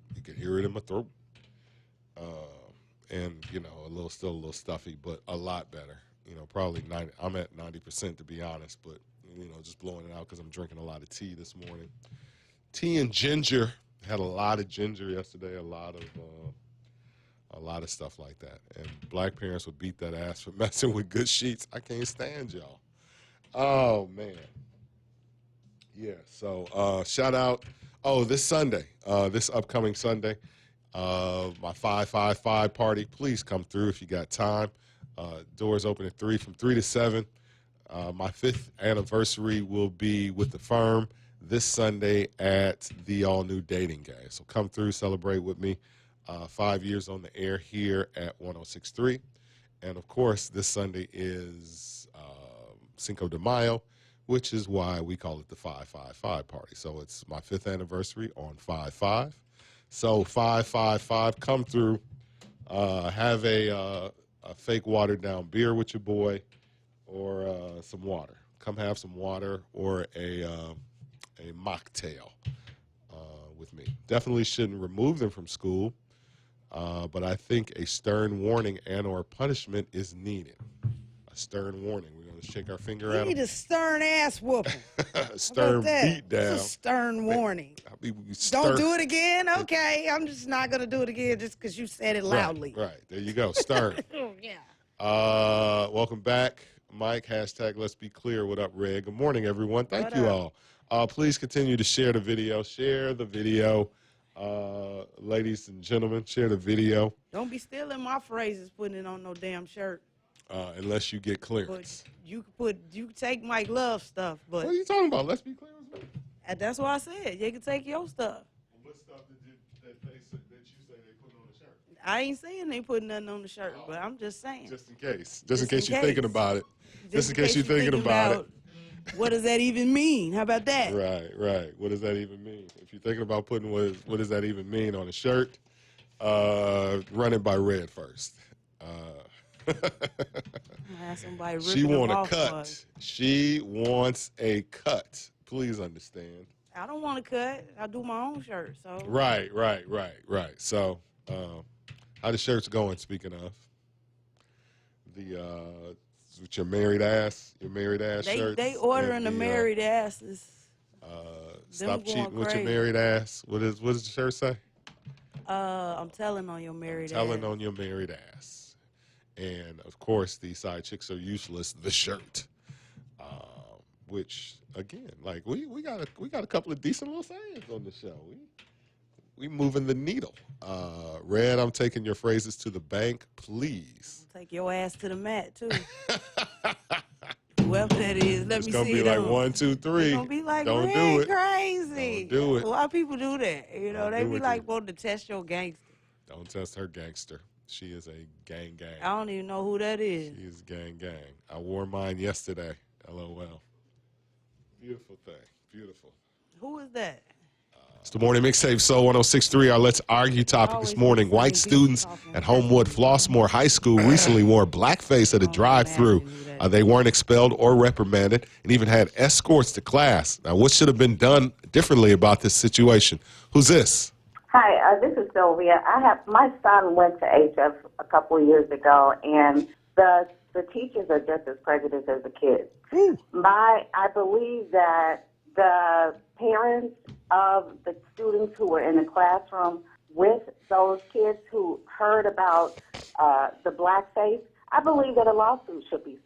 And, still a little stuffy, but a lot better. Probably 90. I'm at 90% to be honest, but, just blowing it out because I'm drinking a lot of tea this morning. Tea and ginger. Had a lot of ginger yesterday, a lot of stuff like that. And black parents would beat that ass for messing with good sheets. I can't stand y'all. Oh, man. Yeah, so shout out. Oh, this Sunday, this upcoming Sunday, my 555 party. Please come through if you got time. Doors open at 3, from 3 to 7. My 5th anniversary will be with the firm this Sunday at the all-new Dating Game. So come through, celebrate with me. 5 years on the air here at 106.3. And, of course, this Sunday is Cinco de Mayo. which is why we call it the 555 party. So it's my 5th anniversary on 5/5. So 555, come through, have a fake watered down beer with your boy, or some water. Come have some water or a mocktail with me. Definitely shouldn't remove them from school, but I think a stern warning and or punishment is needed. A stern warning. We're going to shake our finger You at need them. a stern ass whooping. A stern beat down. It's a stern warning. Stern. Don't do it again? Okay, I'm just not going to do it again just because you said it loudly. Right. There you go. Stern. Yeah. Welcome back, Mike. Hashtag Let's Be Clear. What up, Red? Good morning, everyone. Thank What you up? all. Please continue to share the video. Share the video. Ladies and gentlemen, share the video Don't be stealing my phrases, putting it on no damn shirt. unless you get But clearance. you can take Mike Love stuff, but What are you talking about? Let's be clear. that's what I said. You can take your stuff. What stuff that you say they put on the shirt? I ain't saying they put nothing on the shirt, but I'm just saying. Just in case. Just in Just case in you're thinking case. about it. Just in case you're thinking thinking about it. what does that even mean? How about that? Right. What does that even mean? If you're thinking about putting what does that even mean on a shirt, run it by Red first. Have somebody She ripping them want a off, cut. but She wants a cut. Please understand. I don't want to cut. I do my own shirt. So Right. So, how the shirts going? Speaking of the with your married ass shirts. they ordering and the married asses. Stop going cheating with your crazy. married ass. What does the shirt say? I'm telling on your married Telling ass. on your married ass. And of course, the side chicks are useless. The shirt, which again, like we got a couple of decent little sayings on the show. We moving the needle. Red, I'm taking your phrases to the bank, please. Take your ass to the mat too. Whoever that is, let It's me gonna see be like them. 1, 2, 3. It's gonna be like Don't Red do it. crazy. Don't do it. Why people do that? You know, Don't they do be it, like dude. wanting to test your gangster. Don't test her gangster. She is a gang. I don't even know who that is. She is gang. I wore mine yesterday. LOL. Beautiful thing. Beautiful. Who is that? It's the morning mixtape, Soul 106.3. Our Let's Argue topic this Always morning. listen White to students people talking. at Homewood Flossmoor High School recently wore blackface at a Oh, drive-through. man, I didn't do that. They weren't expelled or reprimanded and even had escorts to class. Now, what should have been done differently about this situation? Who's this? Hi, this is Sylvia. My son went to HF a couple of years ago, and the teachers are just as prejudiced as the kids. I believe that the parents of the students who were in the classroom with those kids who heard about the blackface, I believe that a lawsuit should be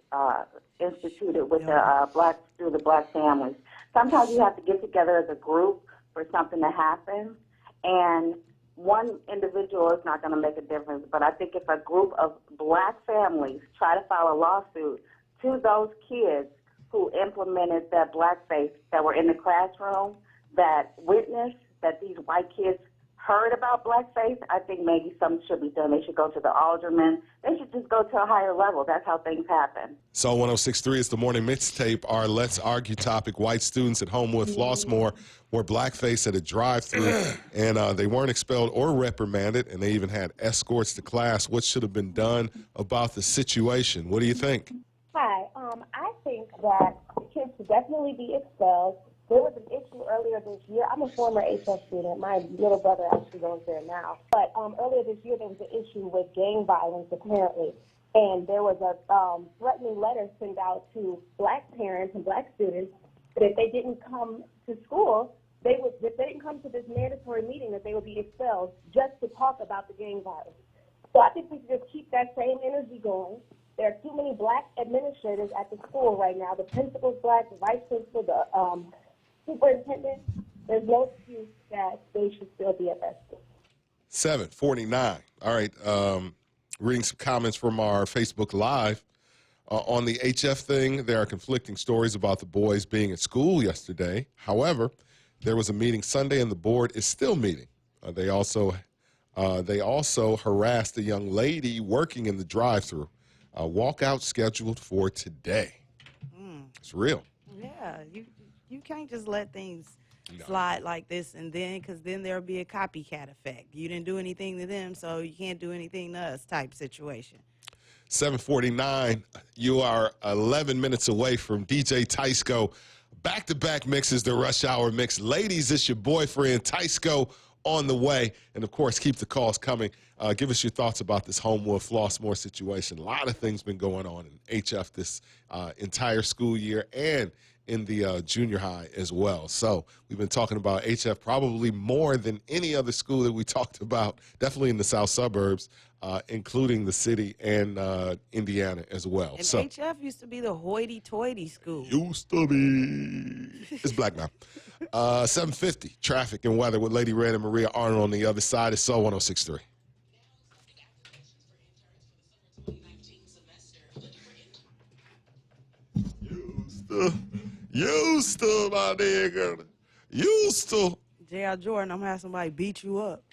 instituted with through the black families. Sometimes you have to get together as a group for something to happen, and one individual is not going to make a difference. But I think if a group of black families try to file a lawsuit to those kids who implemented that blackface, that were in the classroom, that witnessed that these white kids heard about blackface, I think maybe something should be done. They should go to the alderman. They should just go to a higher level. That's how things happen. So 106.3 is the morning mixtape. Our Let's Argue topic: white students at Homewood Flossmoor wore blackface at a drive-through, and they weren't expelled or reprimanded, and they even had escorts to class. What should have been done about the situation? What do you think? Hi, I think that kids should definitely be expelled. There was an issue earlier this year. I'm a former HF student. My little brother actually goes there now. But earlier this year, there was an issue with gang violence, apparently. And there was a threatening letter sent out to black parents and black students that if they didn't come to school, if they didn't come to this mandatory meeting, that they would be expelled just to talk about the gang violence. So I think we should just keep that same energy going. There are too many black administrators at the school right now. The principal's black, the vice principal, the superintendent. There's no excuse that they should still be arrested. 7:49. All right. Reading some comments from our Facebook Live. On the HF thing, there are conflicting stories about the boys being at school yesterday. However, there was a meeting Sunday, and the board is still meeting. They also harassed a young lady working in the drive-thru. Walkout scheduled for today. It's real. Yeah, you can't just let things No. slide like this, and then because then there'll be a copycat effect. You didn't do anything to them, so you can't do anything to us type situation. 7:49. You are 11 minutes away from DJ Tysco. Back-to-back mixes, the Rush Hour mix. Ladies, it's your boyfriend Tysco on the way. And, of course, keep the calls coming. Give us your thoughts about this Homewood Flossmoor situation. A lot of things been going on in HF this entire school year and in the junior high as well. So we've been talking about HF probably more than any other school that we talked about, definitely in the south suburbs, including the city and Indiana as well. And So HF used to be the hoity-toity school. used to be. It's black now. 7:50, traffic and weather with Lady Red and Maria Arnold on the other side. It's Soul 106.3. Used to, my nigga. Used to. J.R. Jordan, I'm gonna have somebody beat you up.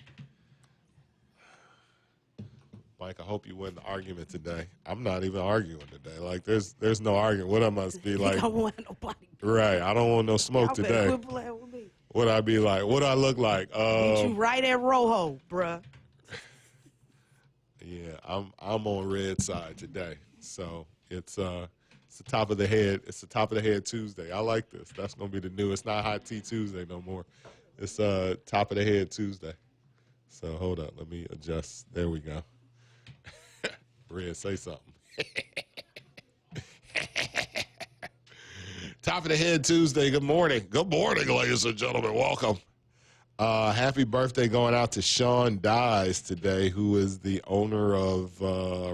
Mike, I hope you win the argument today. I'm not even arguing today. Like, there's no arguing. What I must be like, I don't want nobody. right, I don't want no smoke Y'all better today. quit playing with me. What I be like? What I look like? Beat you right at Rojo, bruh. Yeah, I'm on red side today. So it's the top of the head. It's the top of the head Tuesday. I like this. That's gonna be the new. It's not Hot Tea Tuesday no more. It's top of the head Tuesday. So hold up, let me adjust. There we go. Red, say something. Top of the head Tuesday. Good morning. Good morning, ladies and gentlemen. Welcome. Happy birthday going out to Sean Dyes today, who is the owner of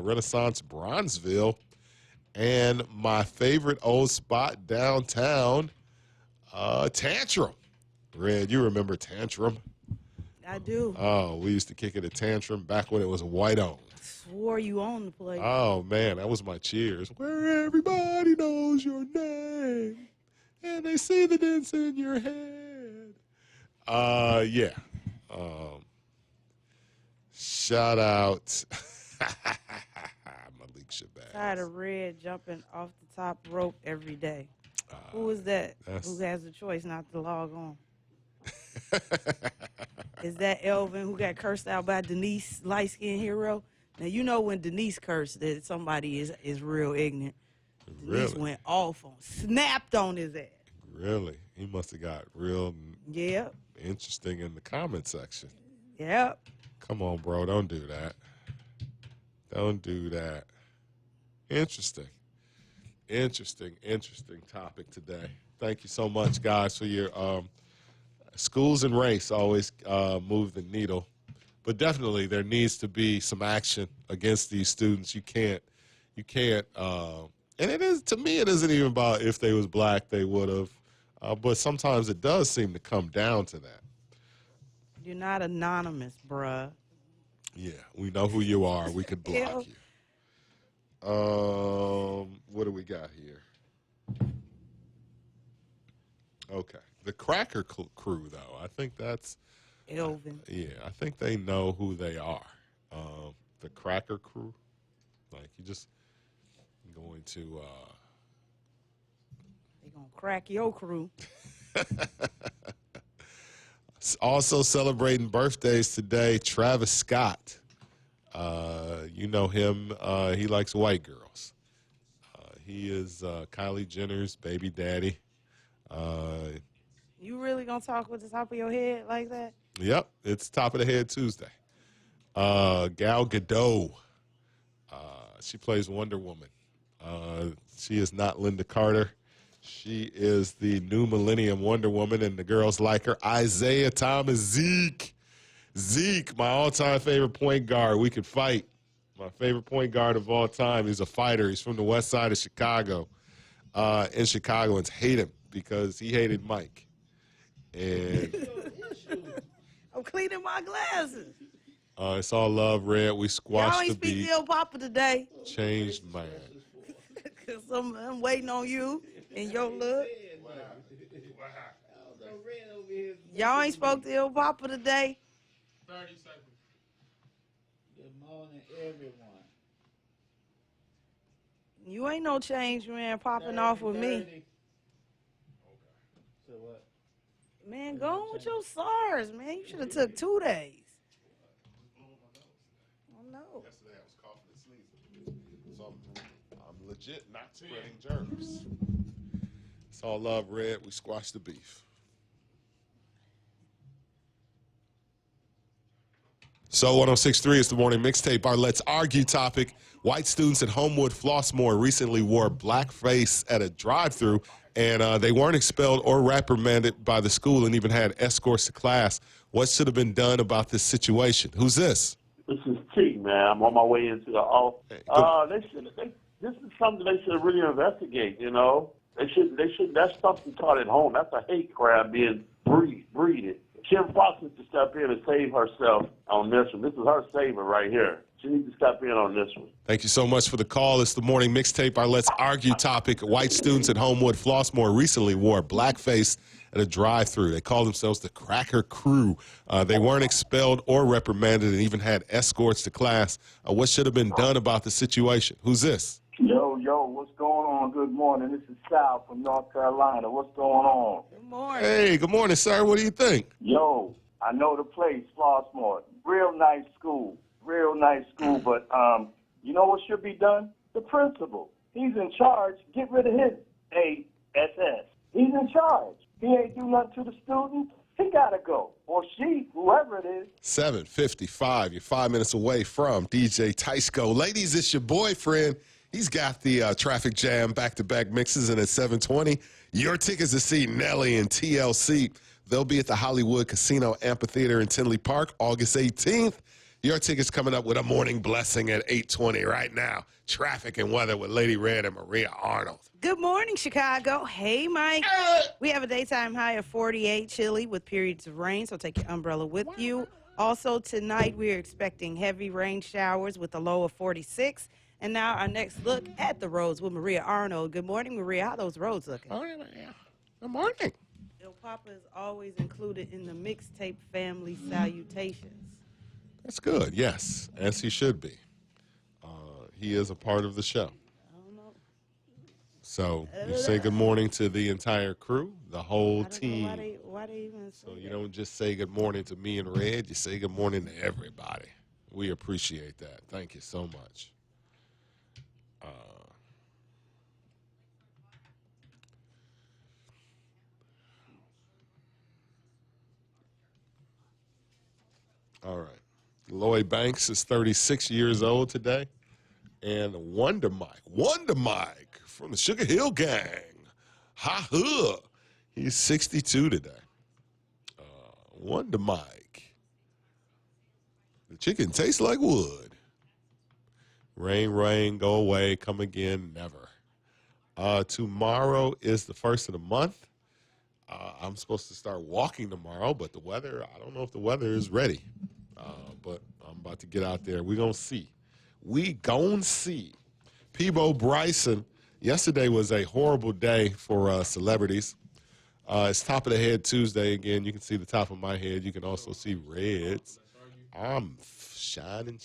Renaissance Bronzeville and my favorite old spot downtown, Tantrum. Red, you remember Tantrum? I do. Oh, we used to kick it at Tantrum back when it was white on. Swore you owned the place. Oh, man, that was my cheers. Where everybody knows your name and they see the dance in your head. Yeah. Shout out Malik Shabazz. Tired of Red jumping off the top rope every day. Who is that? Who has the choice not to log on? Is that Elvin who got cursed out by Denise, light skinned hero? Now you know when Denise cursed that somebody is real ignorant. Denise Really? went off on, snapped on his ass. Really? He must have got real Yep, interesting in the comment section. yep. Come on, bro. Don't do that. Don't do that. Interesting. Interesting topic today. Thank you so much, guys, for your schools and race always move the needle. But definitely there needs to be some action against these students. You can't, and it is, to me, it isn't even about if they was black, they would have. But sometimes it does seem to come down to that. You're not anonymous, bruh. Yeah, we know who you are. We could block Yeah. you. What do we got here? Okay. The Cracker Crew, though. I think that's, Elvin. yeah, I think they know who they are. The Cracker Crew. Like, you just going to, They gonna crack your crew. also celebrating birthdays today, Travis Scott. You know him. He likes white girls. He is Kylie Jenner's baby daddy. You really gonna talk with the top of your head like that? Yep, it's top of the head Tuesday. Gal Gadot. She plays Wonder Woman. She is not Linda Carter. She is the new Millennium Wonder Woman, and the girls like her. Isaiah Thomas, Zeke. Zeke, my all-time favorite point guard. We could fight. My favorite point guard of all time. He's a fighter. He's from the west side of Chicago. And Chicagoans hate him because he hated Mike. And I'm cleaning my glasses. it's all love, Red. We Y'all squashed ain't the speak beat. to El Papa today. Changed man. Cause I'm waiting on you and your look. Y'all ain't spoke to El Papa today. 30 seconds. Good morning, everyone. You ain't no change man popping off with me. 30. said what? Man, go on with your SARS, man. You should have took 2 days. Oh, no. Yesterday I was coughing and sneezing. So I'm legit not spreading germs. It's all love, Red. We squash the beef. So 106.3 is the morning mixtape. Our Let's Argue topic. White students at Homewood Flossmoor recently wore blackface at a drive-thru, and they weren't expelled or reprimanded by the school and even had escorts to class. What should have been done about this situation? Who's this? This is T, man. I'm on my way into the office. This is something they should really investigate, you know. They should, that's something taught at home. That's a hate crime being breeded. Kim Fox needs to step in and save herself on this one. This is her saver right here. She needs to step in on this one. Thank you so much for the call. It's the morning mixtape. Our Let's Argue topic. White students at Homewood Flossmoor recently wore blackface at a drive-thru. They called themselves the Cracker Crew. They weren't expelled or reprimanded and even had escorts to class. What should have been done about the situation? Who's this? Yo, what's going on? Good morning. This is Sal from North Carolina. What's going on? Good morning. Hey, good morning, sir. What do you think? Yo, I know the place, Flossmoor. Real nice school, but you know what should be done? The principal. He's in charge. Get rid of his ASS. He's in charge. He ain't do nothing to the students. He gotta go. Or she, whoever it is. 7:55. You're 5 minutes away from DJ Tysko. Ladies, it's your boyfriend. He's got the traffic jam back-to-back mixes, and at 7:20, your tickets to see Nelly and TLC. They'll be at the Hollywood Casino Amphitheater in Tinley Park, August 18th. Your tickets coming up with a morning blessing at 8:20 right now. Traffic and weather with Lady Red and Maria Arnold. Good morning, Chicago. Hey, Mike. We have a daytime high of 48, chilly with periods of rain, so take your umbrella with you. Also, tonight we're expecting heavy rain showers with a low of 46. And now our next look at the roads with Maria Arnold. Good morning, Maria. How those roads looking? Good morning. El Papa is always included in the mixtape family salutations. That's good, yes, as he should be. He is a part of the show. I don't know. So you say good morning to the entire crew, the whole I don't know team. why they even say So you that. don't just say good morning to me and Red, you say good morning to everybody. We appreciate that. Thank you so much. All right. Lloyd Banks is 36 years old today. And Wonder Mike from the Sugar Hill Gang. Ha-ha. He's 62 today. Wonder Mike. The chicken tastes like wood. Rain, go away, come again, never. Tomorrow is the first of the month. I'm supposed to start walking tomorrow, but the weather, I don't know if the weather is ready. But I'm about to get out there. We're going to see. We gon' see. Peebo Bryson, yesterday was a horrible day for celebrities. It's top of the head Tuesday again. You can see the top of my head. You can also see Red's. I'm shining.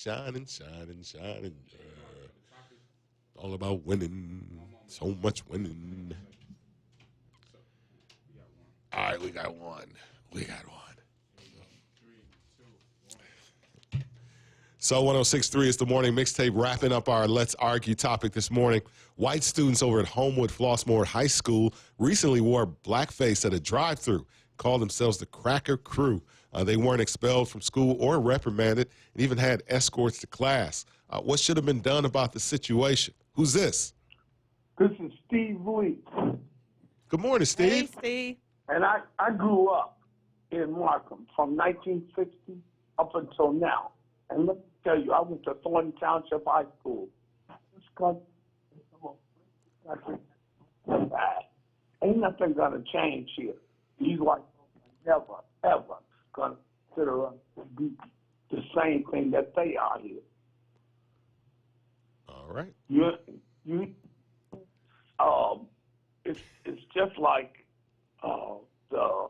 All about winning. So much winning. All right, we got one. So 106.3 is the morning mixtape, wrapping up our Let's Argue topic this morning. White students over at Homewood Flossmoor High School recently wore blackface at a drive-thru, called themselves the Cracker Crew. They weren't expelled from school or reprimanded, and even had escorts to class. What should have been done about the situation? Who's this? This is Steve Lee. Good morning, Steve. Hey, Steve. And I grew up in Markham from 1960 up until now. And let me tell you, I went to Thornton Township High School. This country, ain't nothing gonna change here. These white folks are never, ever gonna consider us to be the same thing that they are here. All right. It's just like the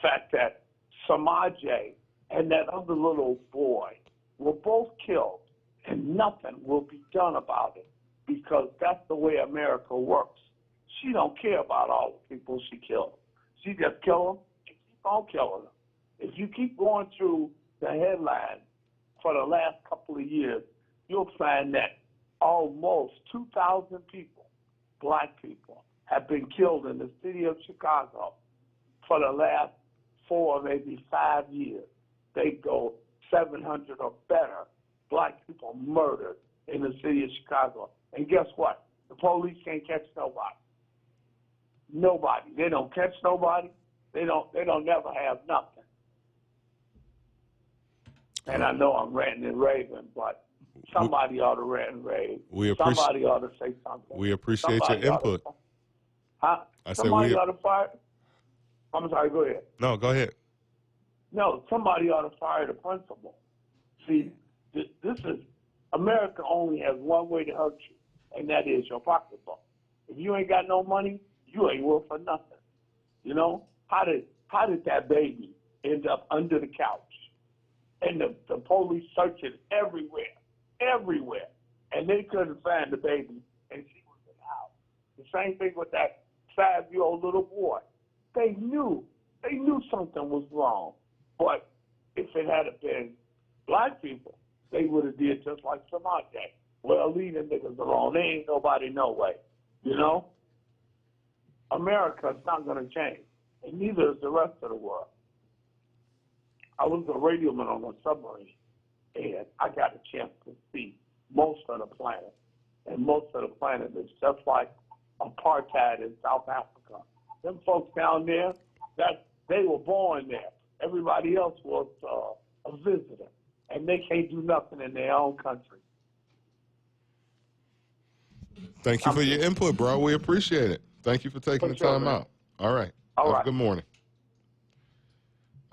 fact that Samaje and that other little boy were both killed, and nothing will be done about it because that's the way America works. She don't care about all the people she killed. She just kill them and keep on killing them. If you keep going through the headlines for the last couple of years, you'll find that almost 2,000 people, black people, have been killed in the city of Chicago for the last 4, maybe 5 years. They go 700 or better black people murdered in the city of Chicago. And guess what? The police can't catch nobody. Nobody. They don't catch nobody. They don't never have nothing. And I know I'm ranting and raving, but somebody ought to rant and rave. Somebody ought to say something. We appreciate Somebody your ought to- input. Huh? I said Somebody we. ought to fire. I'm sorry, go ahead. No, go ahead. No, somebody ought to fire the principal. See, this is, America only has one way to hurt you, and that is your pocketbook. If you ain't got no money, you ain't worth for nothing. You know? How did that baby end up under the couch? And the police searching everywhere. And they couldn't find the baby, and she was in the house. The same thing with that 5-year-old little boy. They knew something was wrong. But if it had been black people, they would have did just like Samaj. Well, leave them niggas alone. They ain't nobody no way. You know? America's not going to change, and neither is the rest of the world. I was a radioman on a submarine, and I got a chance to see most of the planet. And most of the planet is just like apartheid in South Africa. Them folks down there, they were born there. Everybody else was a visitor, and they can't do nothing in their own country. Thank you for your input, bro. We appreciate it. Thank you for taking the time out. All right. All right. Good morning.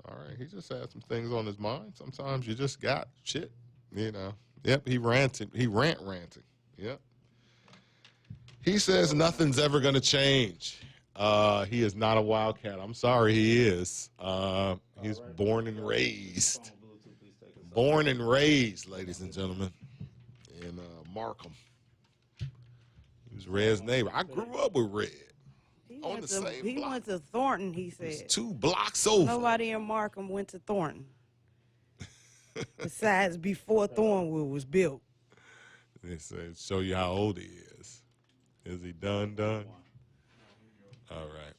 All right. He just had some things on his mind. Sometimes you just got shit, you know. Yep, he ranting. Ranting. Yep. He says nothing's ever going to change. He is not a wildcat. I'm sorry, he is. He's born and raised. Born and raised, ladies and gentlemen, in Markham. He was Red's neighbor. I grew up with Red. On the same He block. went to Thornton, he said. It's 2 blocks over. Nobody in Markham went to Thornton. Besides, before Thornwood was built. They said, show you how old he is. Is he done? All right.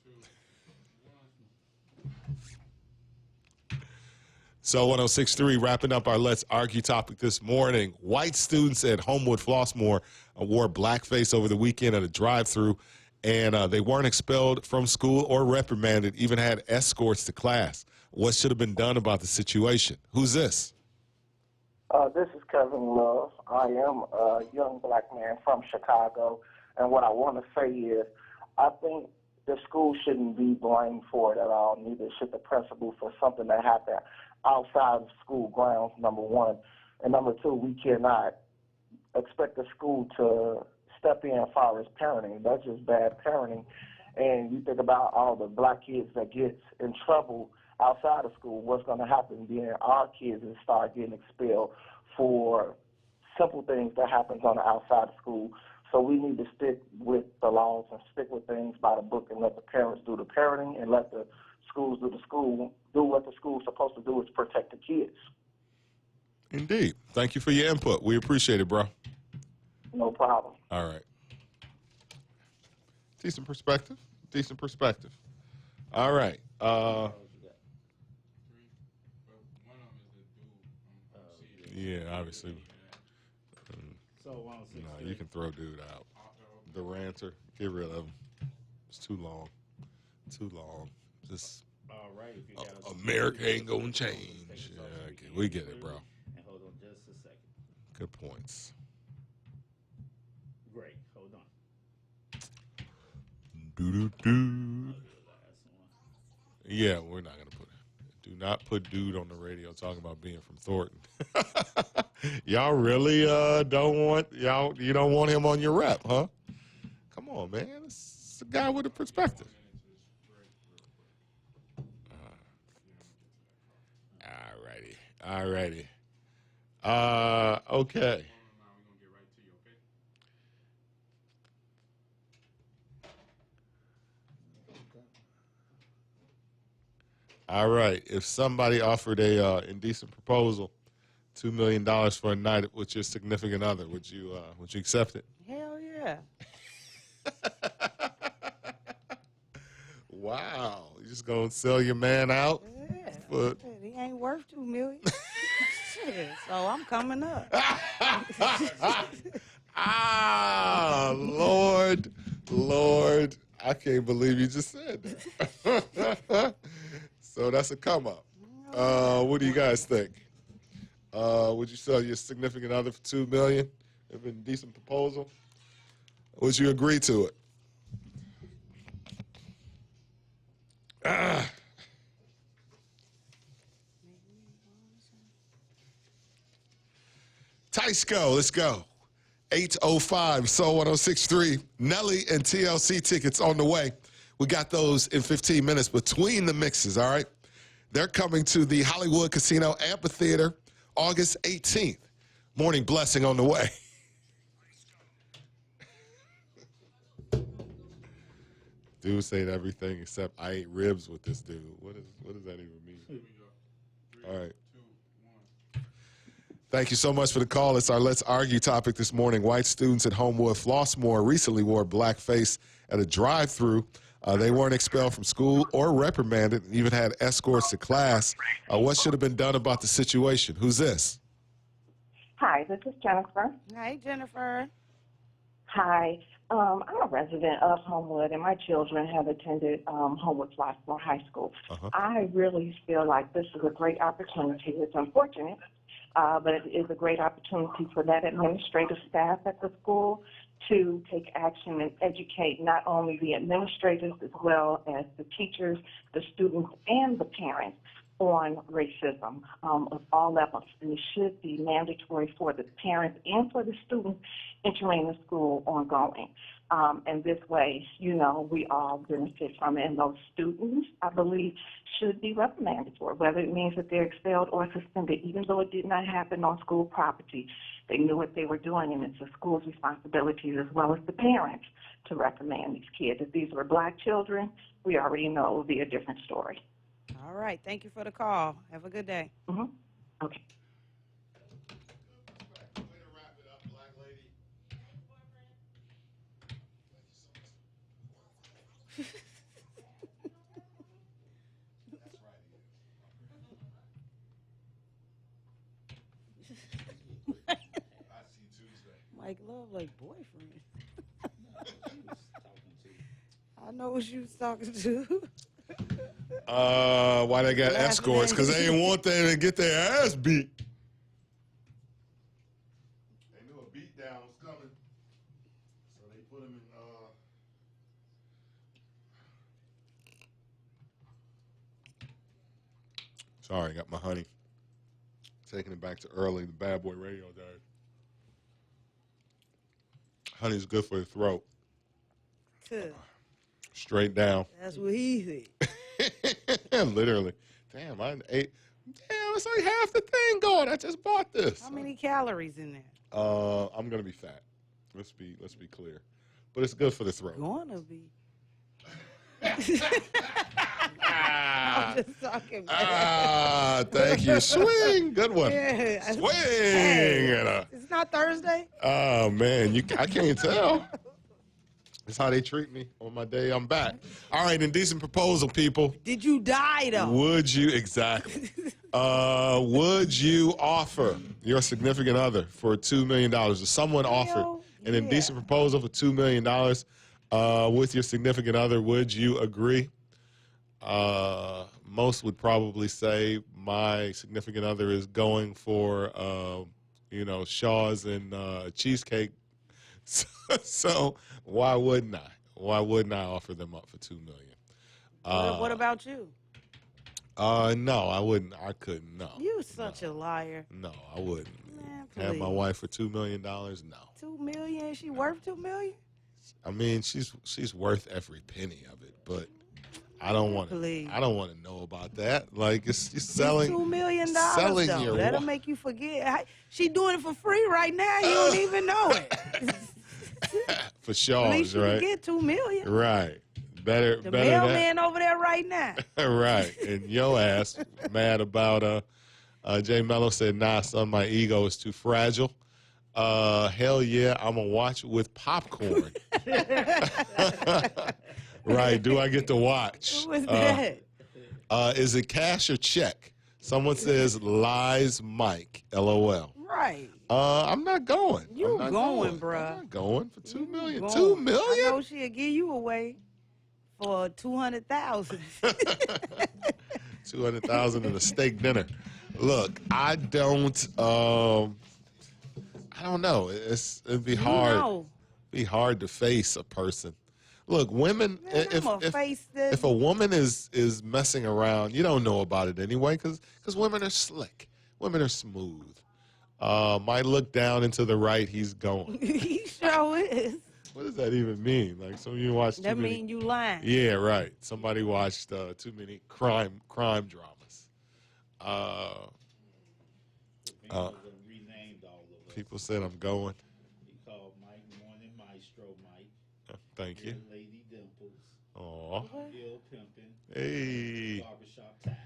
So 106.3, wrapping up our Let's Argue topic this morning. White students at Homewood Flossmoor wore blackface over the weekend at a drive-thru, and they weren't expelled from school or reprimanded, even had escorts to class. What should have been done about the situation? Who's this? This is Kevin Love. I am a young black man from Chicago, and what I want to say is I think the school shouldn't be blamed for it at all, neither should the principal for something that happened outside of school grounds, number one. And number two, we cannot expect the school to step in as far as parenting. That's just bad parenting. And you think about all the black kids that get in trouble outside of school, what's going to happen then? Our kids will start getting expelled for simple things that happens on the outside of school. So we need to stick with the laws and stick with things by the book and let the parents do the parenting and let the schools do what the school's supposed to do is protect the kids. Indeed. Thank you for your input. We appreciate it, bro. No problem. All right. Decent perspective. All right. Yeah, obviously. So 106. No, you can throw dude out. The ranter, get rid of him. It's too long. Just All right. If you guys America ain't gonna change. Yeah, okay, we get it, bro. And hold on just a second. Good points. Great. Hold on. Do. Yeah, we're not gonna put it. Do not put dude on the radio talking about being from Thornton. Y'all really don't want you don't want him on your rep, huh? Come on, man. It's a guy with a perspective. All righty. Okay. All right. If somebody offered a indecent proposal, $2 million for a night with your significant other, would you accept it? Hell yeah. Wow. You just gonna sell your man out? Yeah. But Shit, he ain't worth $2 million. Shit, so I'm coming up. Lord, I can't believe you just said that. So that's a come up. What do you guys think? Would you sell your significant other for $2 million? If a decent proposal? Would you agree to it? Tysco, let's go. 805 Soul 1063. Nelly and TLC tickets on the way. We got those in 15 minutes between the mixes, all right? They're coming to the Hollywood Casino Amphitheater August 18th. Morning blessing on the way. Dude saying everything except I ate ribs with this dude. What does that even mean? All right. Thank you so much for the call. It's our Let's Argue topic this morning. White students at Homewood Flossmoor recently wore blackface at a drive-thru. They weren't expelled from school or reprimanded, and even had escorts to class. What should have been done about the situation? Who's this? Hi, this is Jennifer. Hey, Jennifer. Hi. I'm a resident of Homewood, and my children have attended Homewood Flossmoor High School. I really feel like this is a great opportunity. It's unfortunate, but it is a great opportunity for that administrative staff at the school to take action and educate not only the administrators as well as the teachers, the students, and the parents on racism of all levels. And it should be mandatory for the parents and for the students entering the school ongoing. And this way, you know, we all benefit from it. And those students, I believe, should be reprimanded for it, whether it means that they're expelled or suspended, even though it did not happen on school property. They knew what they were doing, and it's the school's responsibility as well as the parents to reprimand these kids. If these were black children, we already know it would be a different story. All right. Thank you for the call. Have a good day. Okay. Mike Love like boyfriend. I know what you was talking to. Why they got escorts? Because they didn't want them to get their ass beat. They knew a beat down was coming, so they put them in. Sorry, got my honey. Taking it back to early, the Bad Boy Radio days. Honey's good for the throat. Straight down. That's what he said. Literally. Damn, I ate. Damn, it's like half the thing gone. I just bought this. How many calories in there? I'm gonna be fat. Let's be clear. But it's good for the throat. Gonna be. I'm just talking. Thank you. Swing. Good one. Yeah. Swing. Hey, it's not Thursday. Oh man, I can't tell. That's how they treat me on my day I'm back. All right, indecent proposal, people. Did you die though? Would you exactly? Would you offer your significant other for $2 million? If someone offered an indecent proposal for $2 million with your significant other, would you agree? Most would probably say my significant other is going for, Shaw's and cheesecake. So why wouldn't I? Why wouldn't I offer them up for $2 million? What about you? No, I wouldn't. I couldn't. No. You such a liar. No, I wouldn't. Man, have my wife for $2 million? No. $2 million? Is she worth $2 million? I mean, she's worth every penny of it, but I don't want to. I don't want to know about that. Like it's selling $2 million. Selling though. your That'll make you forget. She doing it for free right now. You don't even know it. for sure, At least you right? can get $2 million. Right. Better The better than mailman over there right now. right. And yo ass mad about Jay Mello said, nah, son, my ego is too fragile. Hell yeah, I'm gonna watch with popcorn. Right. Do I get to watch? Who was that? Is it cash or check? Someone says lies Mike. LOL. Right. I'm not going. You I'm not going, bruh. I'm not going for $2 million. Going. $2 I million? know she'll give you away for 200,000. 200,000 in a steak dinner. Look, I don't know. It'd be hard. know. Be hard to face a person. Look, women. Man, I'ma face this. If a woman is messing around, you don't know about it anyway, because women are slick. Women are smooth. Might look down and to the right, he's going. He sure is. What does that even mean? Like, some of you watch too That many. mean you lying. Yeah, right. Somebody watched too many crime dramas. Renamed all of us. People said I'm going. He called Mike Morning Maestro Mike. Thank you. Dear Lady Dimples. Aw. Bill Pimpin. Hey. Barbershop Tie.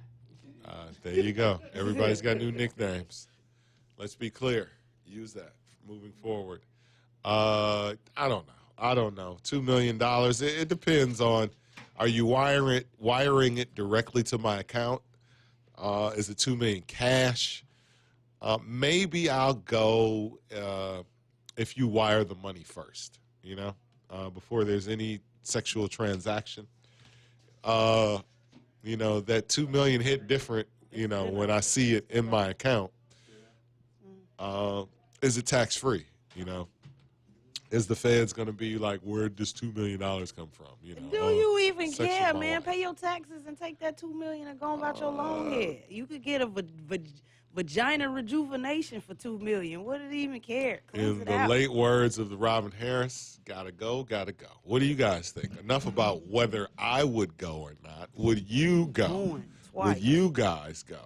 There you go. Everybody's got new nicknames. Let's be clear. Use that moving forward. I don't know. $2 million. It depends on. Are you wiring it directly to my account? Is it $2 million cash? Maybe I'll go if you wire the money first. You know, before there's any sexual transaction. You know, that $2 million hit different. You know, when I see it in my account. Is it tax free? You know. Is the feds going to be like, where'd this $2 million come from? You know, Do you even sex with care, my man? wife. Pay your taxes and take that $2 million and go about your long head. You could get a vagina rejuvenation for $2 million. What did he even care? Cleanse In it the out. late words of the Robin Harris, gotta go, gotta go. What do you guys think? Enough about whether I would go or not. Would you go? Going twice. Would you guys go?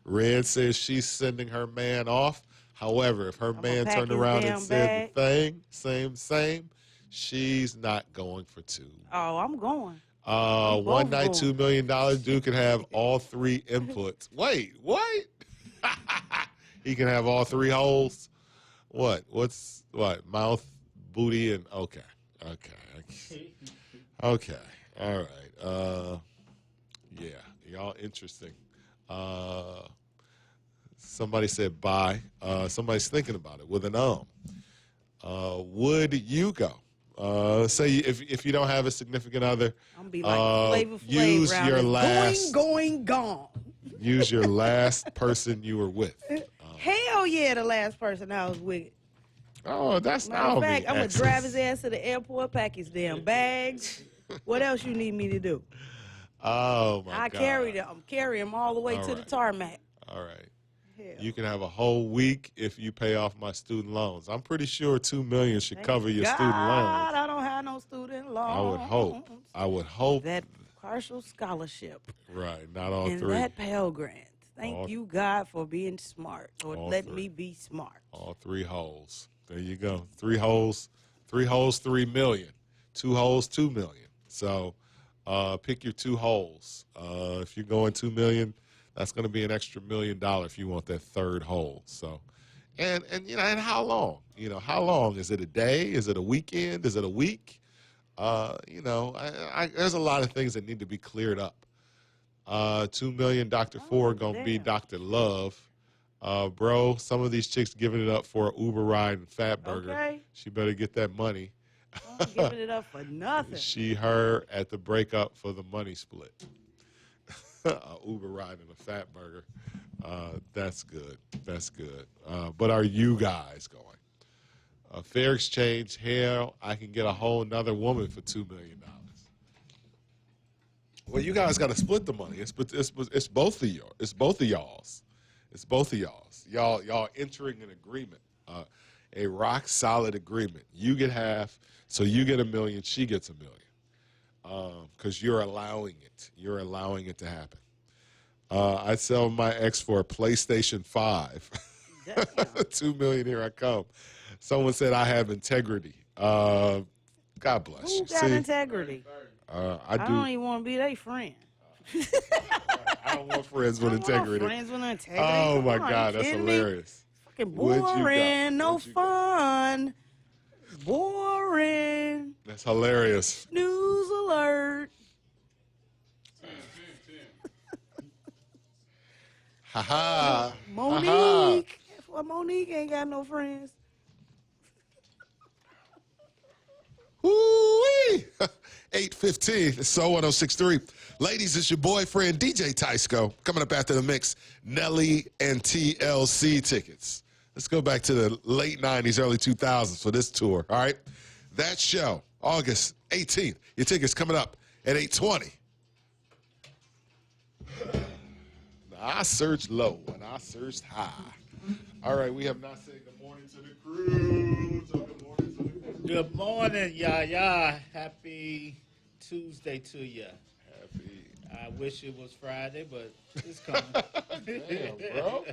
Red says she's sending her man off. However, if her man pack turned his around damn and said the bag. thing, same, she's not going for two. Oh, I'm going. One both night, going. $2 million dude can have all three inputs. Wait, what? He can have all three holes? What? What? Mouth, booty, and okay. All right. Yeah, y'all interesting. Somebody said bye. Somebody's thinking about it with an would you go? Say if you don't have a significant other, I'm gonna be like Flavor Flav use round your it. last gone. use your last person you were with. Hell yeah, the last person I was with. Oh, that's Matter not of fact, I'm gonna drive his ass to the airport, pack his damn bags. What else you need me to do? Oh my I God! carry him all the way All to the right. tarmac. All right. Hell. You can have a whole week if you pay off my student loans. I'm pretty sure $2 million should cover your student God, loans. I don't have no student loans. I would hope. That partial scholarship Right, not all and three. that Pell Grant. Thank All- you, God, for being smart or All letting three. me be smart. All three holes. There you go. 3 holes. 3 holes, $3 million. 2 holes, $2 million. So pick your 2 holes. If you're going $2 million, that's going to be an extra $1 million if you want that third hole. So, and you know, and how long? You know, how long? Is it a day? Is it a weekend? Is it a week? You know, there's a lot of things that need to be cleared up. $2 million, Dr. Ford gonna be damn. Dr. Love. Bro, some of these chicks giving it up for an Uber ride and fat burger. Okay. She better get that money. I'm giving it up for nothing. Her at the breakup for the money split. A Uber ride and a fat burger. That's good. That's good. But are you guys going? Fair exchange, hell, I can get a whole nother woman for $2 million. Well, you guys got to split the money. It's both of yours. It's both of y'all's. It's both of y'all's. Y'all entering an agreement, a rock solid agreement. You get half, so you get $1 million. She gets $1 million, because you're allowing it. You're allowing it to happen. I'd sell my ex for a PlayStation 5. $2 million. Here I come. Someone said I have integrity. God bless Who you. got See, integrity? I I do. don't even want to be their friend. I don't want friends with I don't want no integrity. friends with integrity. Oh Come my on, God, you that's kidding me? hilarious. Fucking What you got? boring, no What you got? fun. Boring. That's hilarious. News alert. Ha ha. Monique. Well, Monique ain't got no friends. Woo-wee. 8:15. It's So 1063. Ladies, it's your boyfriend DJ Tysco. Coming up after the mix, Nelly and TLC tickets. Let's go back to the late 90s, early 2000s for this tour, all right? That show, August 18th. Your tickets coming up at 8:20. I searched low and I searched high. All right, we have not said good morning to the crew. So good morning to the crew. Good morning, Yaya. Happy Tuesday to you. Happy. I wish it was Friday, but it's coming. Damn, bro.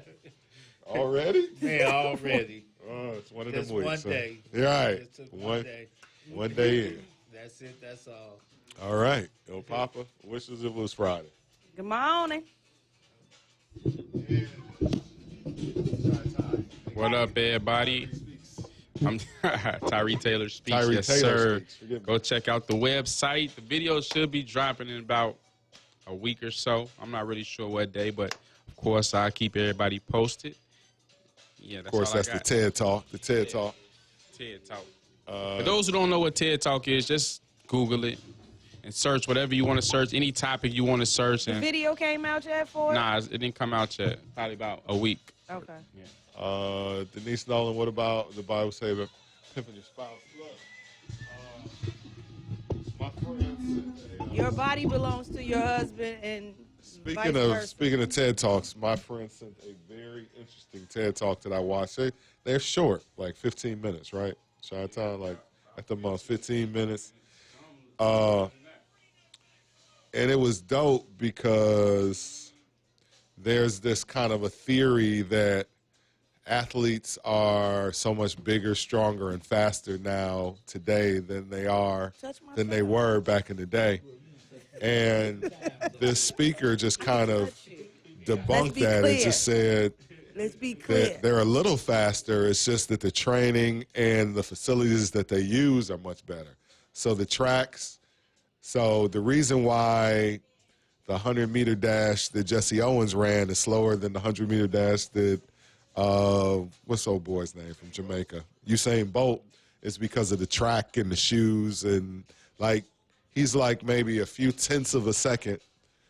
Already? Yeah, already. Oh, it's one of Just them weeks. one huh? day. You're right. Just took one day. One day in. That's it. That's all. All right. Yo, Papa, wishes it was Friday. Good morning. What up, everybody? I'm Tyree Taylor Speaks. Tyree Yes, Taylor sir. Speaks. Forgive me. Go check out the website. The video should be dropping in about a week or so. I'm not really sure what day, but of course, I keep everybody posted. Yeah, that's Of course, all I that's the got. TED Talk. The TED Talk. TED Talk. For those who don't know what TED Talk is, just Google it and search whatever you want to search, any topic you want to search. The And video came out yet for it? nah, it didn't come out yet. Probably about a week. Okay. Denise Nolan, what about the Bible saver? Pimping your spouse. Look, my friends. Your body belongs to your husband, and vice versa. Speaking of TED Talks, my friend sent a very interesting TED Talk that I watched. They're short, like 15 minutes, right? Chi-Town, like at the most 15 minutes. And it was dope because there's this kind of a theory that athletes are so much bigger, stronger, and faster now today than they were back in the day. And this speaker just kind of debunked that and just said Let's be clear. that they're a little faster. It's just that the training and the facilities that they use are much better. So the tracks, so the reason why the 100-meter dash that Jesse Owens ran is slower than the 100-meter dash that, what's old boy's name from Jamaica? Usain Bolt, is because of the track and the shoes. And, like, he's like maybe a few tenths of a second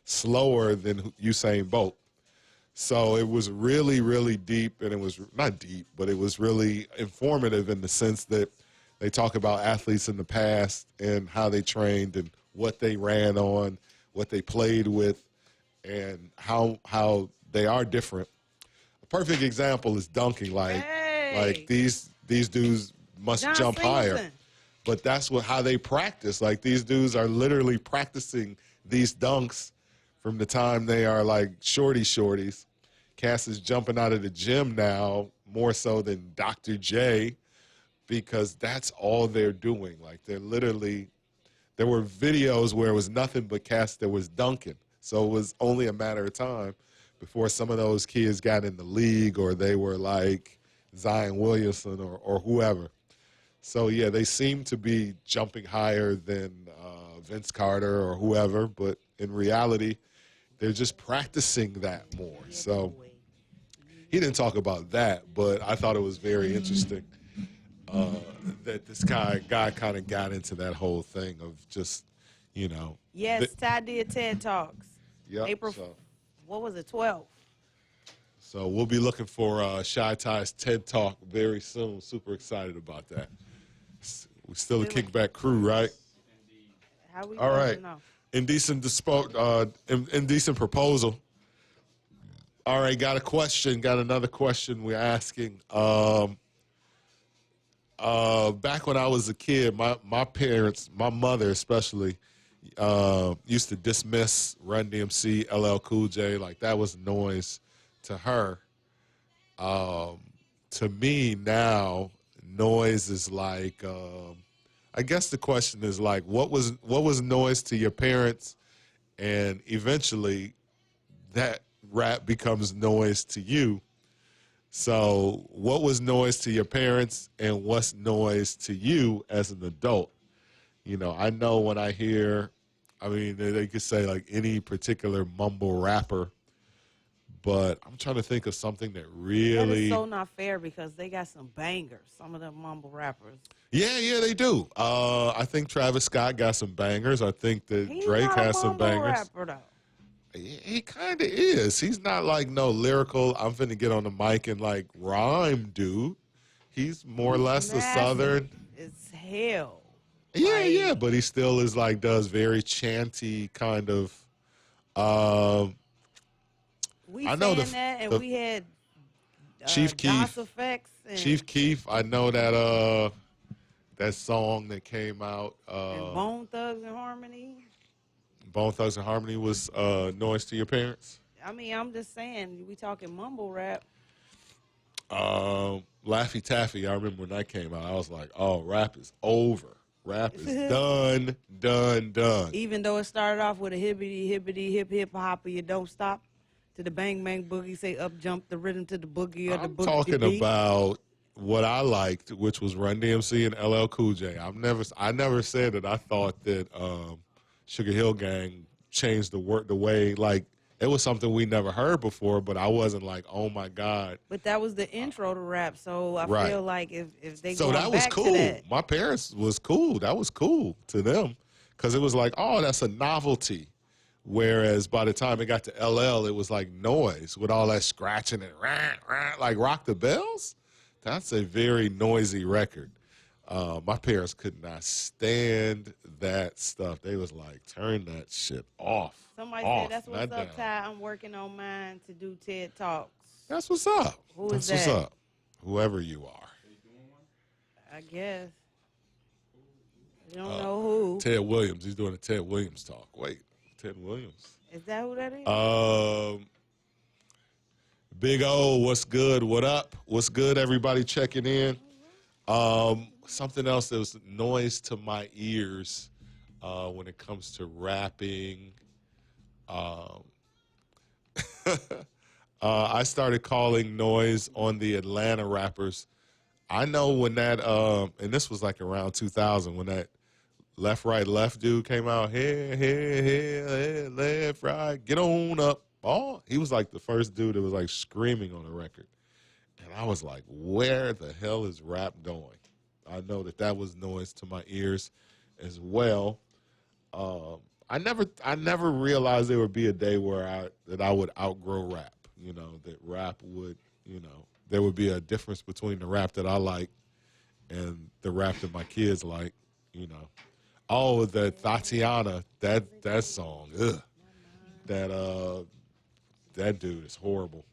slower than Usain Bolt. So it was really, really deep, and it was not deep, but it was really informative in the sense that they talk about athletes in the past and how they trained and what they ran on, what they played with, and how they are different. A perfect example is dunking. Like these dudes must John jump Singleton. higher, but that's how they practice. Like, these dudes are literally practicing these dunks from the time they are like shorties. Cass is jumping out of the gym now more so than Dr. J, because that's all they're doing. Like, they're literally, there were videos where it was nothing but Cass that was dunking. So it was only a matter of time before some of those kids got in the league, or they were like Zion Williamson or whoever. So, yeah, they seem to be jumping higher than Vince Carter or whoever, but in reality, they're just practicing that more. So he didn't talk about that, but I thought it was very interesting that this guy kind of got into that whole thing of just, you know. Yes, Ty did TED Talks. Yep, April, what was it, 12th? So we'll be looking for Shy Ty's TED Talk very soon. Super excited about that. We're still a kickback crew, right? How we All right. know? Indecent proposal. All right, got another question we're asking. Back when I was a kid, my parents, my mother especially, used to dismiss Run DMC, LL Cool J, like that was noise to her. To me now, noise is like I guess the question is like, what was noise to your parents, and eventually that rap becomes noise to you. So what was noise to your parents, and what's noise to you as an adult? You know, I know when I hear, I mean, they could say like any particular mumble rapper, but I'm trying to think of something that That really. is so not fair because they got some bangers. Some of them mumble rappers. Yeah, they do. I think Travis Scott got some bangers. I think that He's Drake not a has some mumble bangers. rapper though. He kind of is. He's not like no lyrical, I'm finna get on the mic and like rhyme dude. He's more or less a Massive southern. as hell. Yeah, but he still is like does very chanty kind of. We I know saying that, and we had Chief Keef. DOS Effects. And, Chief Keef, I know that that song that came out. and Bone Thugs and Harmony. Bone Thugs and Harmony was noise to your parents. I mean, I'm just saying, we talking mumble rap. Laffy Taffy, I remember when that came out. I was like, oh, rap is over. Rap is done. Even though it started off with a hibbity, hibbity, hip, hip, hopper, you don't stop. To the bang, bang, boogie, say up, jump the rhythm to the boogie or the I'm boogie. talking beat. about what I liked, which was Run DMC and LL Cool J. I never said that I thought that Sugar Hill Gang changed the way, like, it was something we never heard before, but I wasn't like, oh my God. But that was the intro to rap, so I Right. feel like if they So going that was back cool. to that, My parents was cool. That was cool to them because it was like, oh, that's a novelty. Whereas by the time it got to LL, it was like noise with all that scratching and like Rock the Bells. That's a very noisy record. My parents could not stand that stuff. They was like, turn that shit off. somebody off, said, that's what's not up, down. Ty. I'm working on mine to do TED Talks. That's what's up. Who is That's that? what's up. Whoever you are. I guess. You don't know who. Ted Williams. He's doing a Ted Williams talk. Wait, Ted Williams. Is that who that is? Big O, what's good? What up? What's good, everybody checking in? Something else that was noise to my ears when it comes to rapping. I started calling noise on the Atlanta rappers. I know when that, and this was like around 2000 when that Left, Right, Left dude came out. Hey, left, right, get on up. Oh, he was like the first dude that was like screaming on the record. And I was like, where the hell is rap going? I know that was noise to my ears as well. I never realized there would be a day where I would outgrow rap. You know, that rap would, there would be a difference between the rap that I like and the rap that my kids like, Oh, the Tatiana, that song, ugh. That dude is horrible.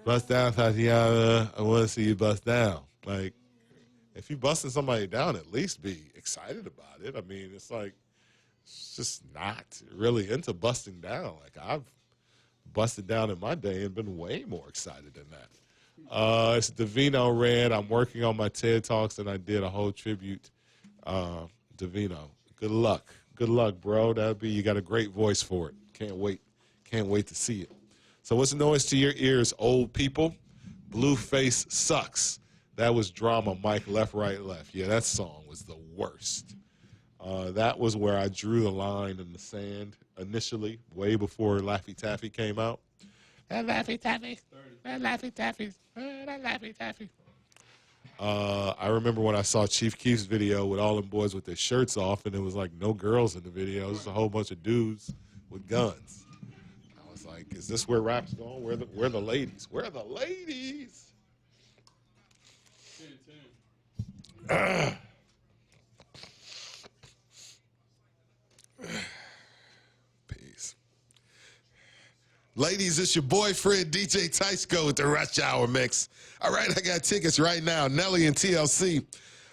Bust down, Tatiana. I want to see you bust down. Like, if you busting somebody down, at least be excited about it. I mean, it's like, it's just not really into busting down. Like, I've busted down in my day and been way more excited than that. It's Davino Red. I'm working on my TED Talks, and I did a whole tribute. Davino, good luck. Good luck, bro. You got a great voice for it. Can't wait to see it. So what's the noise to your ears, old people? Blueface Sucks. That was Drama, Mike, Left, Right, Left. Yeah, that song was the worst. That was where I drew the line in the sand initially, way before Laffy Taffy came out. That Laffy Taffy. That Laffy Taffy. That Laffy Taffy. I remember when I saw Chief Keef's video with all them boys with their shirts off, and it was like no girls in the video. It was a whole bunch of dudes with guns. I was like, is this where rap's going? Where the ladies? Where are the ladies? Peace. Ladies, it's your boyfriend, DJ Tysko with the Rush Hour Mix. All right, I got tickets right now. Nelly and TLC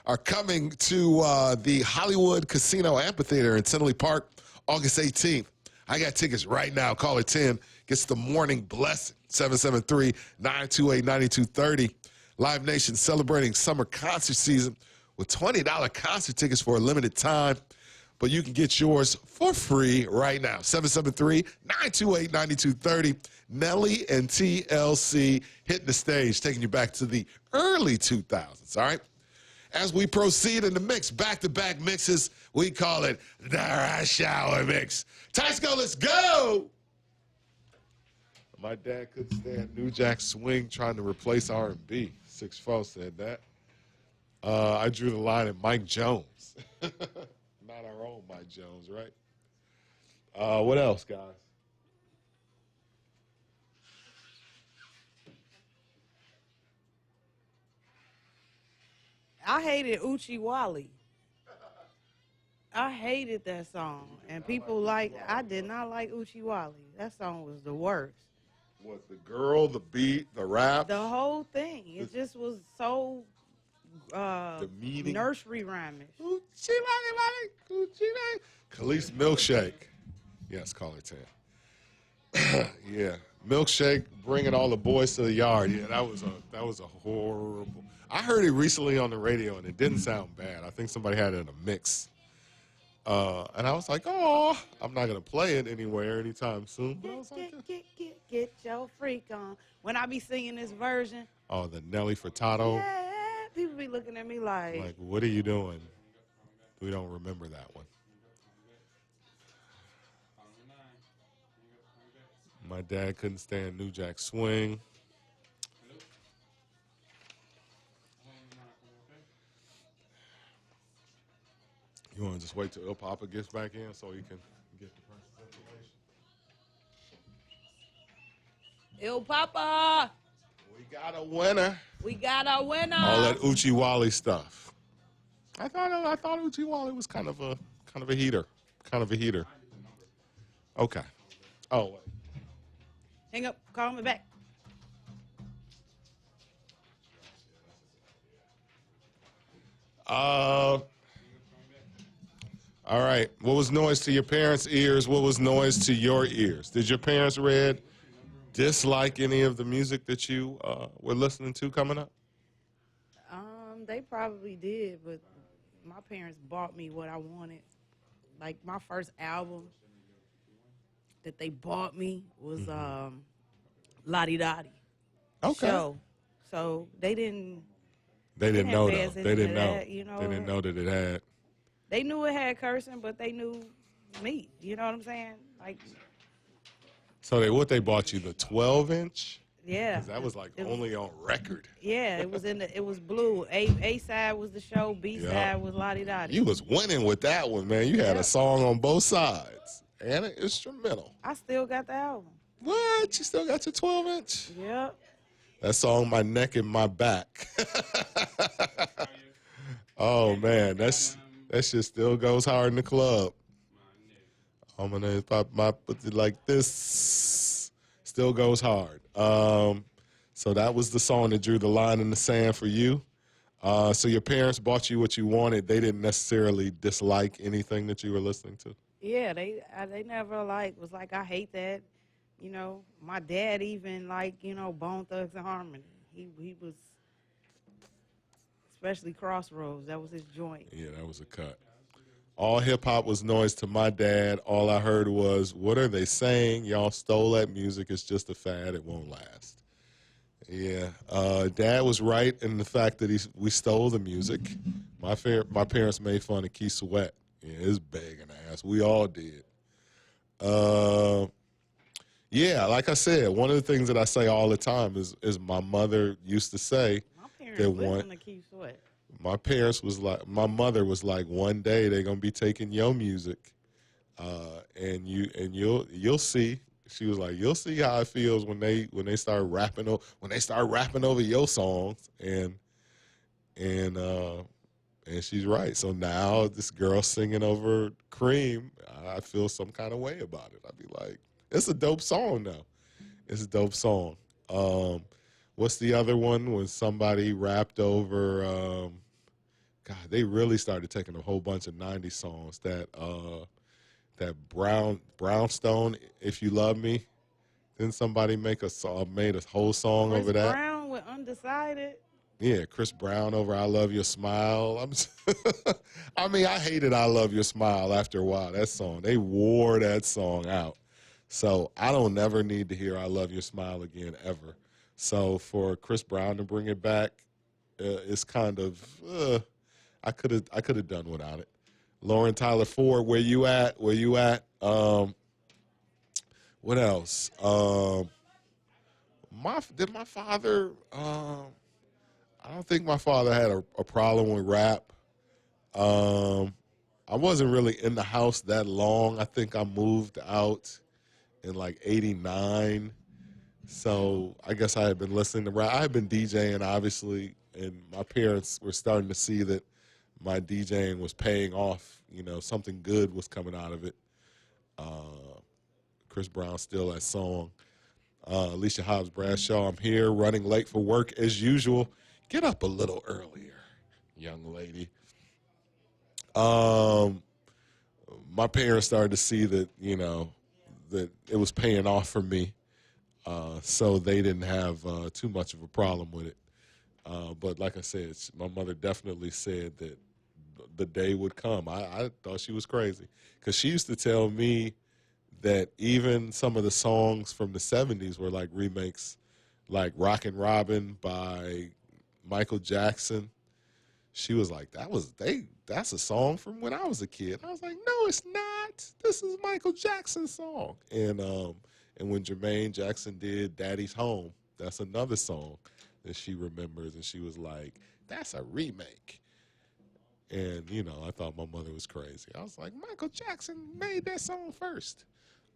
are coming to the Hollywood Casino Amphitheater in Tinley Park, August 18th. I got tickets right now. Caller 10 gets the morning blessing, 773-928-9230. Live Nation celebrating summer concert season with $20 concert tickets for a limited time. But you can get yours for free right now. 773-928-9230. Nelly and TLC hitting the stage, taking you back to the early 2000s, all right? As we proceed in the mix, back-to-back mixes, we call it the Rush Hour Mix. Tysko, let's go! My dad couldn't stand New Jack Swing trying to replace R&B. 6'4" said that. I drew the line at Mike Jones. Not our own Mike Jones, right? What else, guys? I hated Uchi Wally. I hated that song. And people I did not like Uchi Wally. That song was the worst. What, the girl, the beat, the rap? The whole thing. It just was so demeaning. Nursery rhyming. Khalees Milkshake. Yes, caller 10. Yeah, Milkshake bringing all the boys to the yard. Yeah, that was a horrible. I heard it recently on the radio and it didn't sound bad. I think somebody had it in a mix. And I was like, oh, I'm not gonna play it anywhere anytime soon. But I was like, Get your freak on. When I be singing this version. oh, the Nelly Furtado. Yeah, people be looking at me Like, what are you doing? We don't remember that one. My dad couldn't stand New Jack Swing. You want to just wait till Il Papa gets back in so he can get the person's information? Il Papa. We got a winner. We got a winner. All that Uchi Wally stuff. I thought Uchi Wally was kind of a heater. Kind of a heater. Okay. Oh, wait. Hang up. Call me back. All right. What was noise to your parents' ears? What was noise to your ears? Did your parents, Red, dislike any of the music that you were listening to coming up? They probably did, but my parents bought me what I wanted. Like my first album that they bought me was Lottie Dottie. Okay. So they didn't. They didn't know though. They didn't know. That, you know. They didn't know that it had. They knew it had cursing, but they knew me. You know what I'm saying? Like. So they bought you the 12-inch? Yeah. 'Cause that was like only on record. Yeah, it was blue. A side was the show. B side was Lottie Dottie. You was winning with that one, man. You had a song on both sides and an instrumental. I still got the album. What? You still got your 12-inch? Yep. That song, My Neck and My Back. Oh man, that shit still goes hard in the club. I'm gonna put it like this. Still goes hard. So that was the song that drew the line in the sand for you. So your parents bought you what you wanted. They didn't necessarily dislike anything that you were listening to. Yeah, they never was like, I hate that. You know, my dad even Bone Thugs and Harmony. He was, especially Crossroads. That was his joint. Yeah, that was a cut. All hip-hop was noise to my dad. All I heard was, what are they saying? Y'all stole that music. It's just a fad. It won't last. Yeah. Dad was right in the fact that we stole the music. My parents made fun of Keith Sweat. Yeah, his begging ass. We all did. Yeah, like I said, one of the things that I say all the time is my mother used to say that my mother was like, one day they're gonna be taking your music, and you'll see. She was like, you'll see how it feels when they start rapping over your songs, and she's right. So now this girl singing over Cream, I feel some kind of way about it. I'd be like, it's a dope song now. It's a dope song. What's the other one when somebody rapped over? God, they really started taking a whole bunch of '90s songs. That Brownstone, If You Love Me. Didn't somebody made a whole song Chris over that? Brown with Undecided. Yeah, Chris Brown over I Love Your Smile. I mean, I hated I Love Your Smile after a while. That song, they wore that song out. So I don't never need to hear I Love Your Smile again, ever. So for Chris Brown to bring it back, it's kind of, I could have done without it. Lauren Tyler Ford, where you at? Where you at? What else? Did my father, I don't think my father had a problem with rap. I wasn't really in the house that long. I think I moved out in like 89. So I guess I had been listening to rap. I had been DJing, obviously, and my parents were starting to see that my DJing was paying off. You know, something good was coming out of it. Chris Brown, Still That Song. Alicia Hobbs Bradshaw, I'm here, running late for work as usual. Get up a little earlier, young lady. My parents started to see that, you know, that it was paying off for me. So they didn't have too much of a problem with it. But like I said, my mother definitely said that the day would come. I thought she was crazy because she used to tell me that even some of the songs from the 70s were like remakes, like Rockin' Robin by Michael Jackson. She was like, that's a song from when I was a kid. I was like, no, it's not. This is Michael Jackson's song. And when Jermaine Jackson did Daddy's Home, that's another song that she remembers. And she was like, that's a remake. And, you know, I thought my mother was crazy. I was like, Michael Jackson made that song first.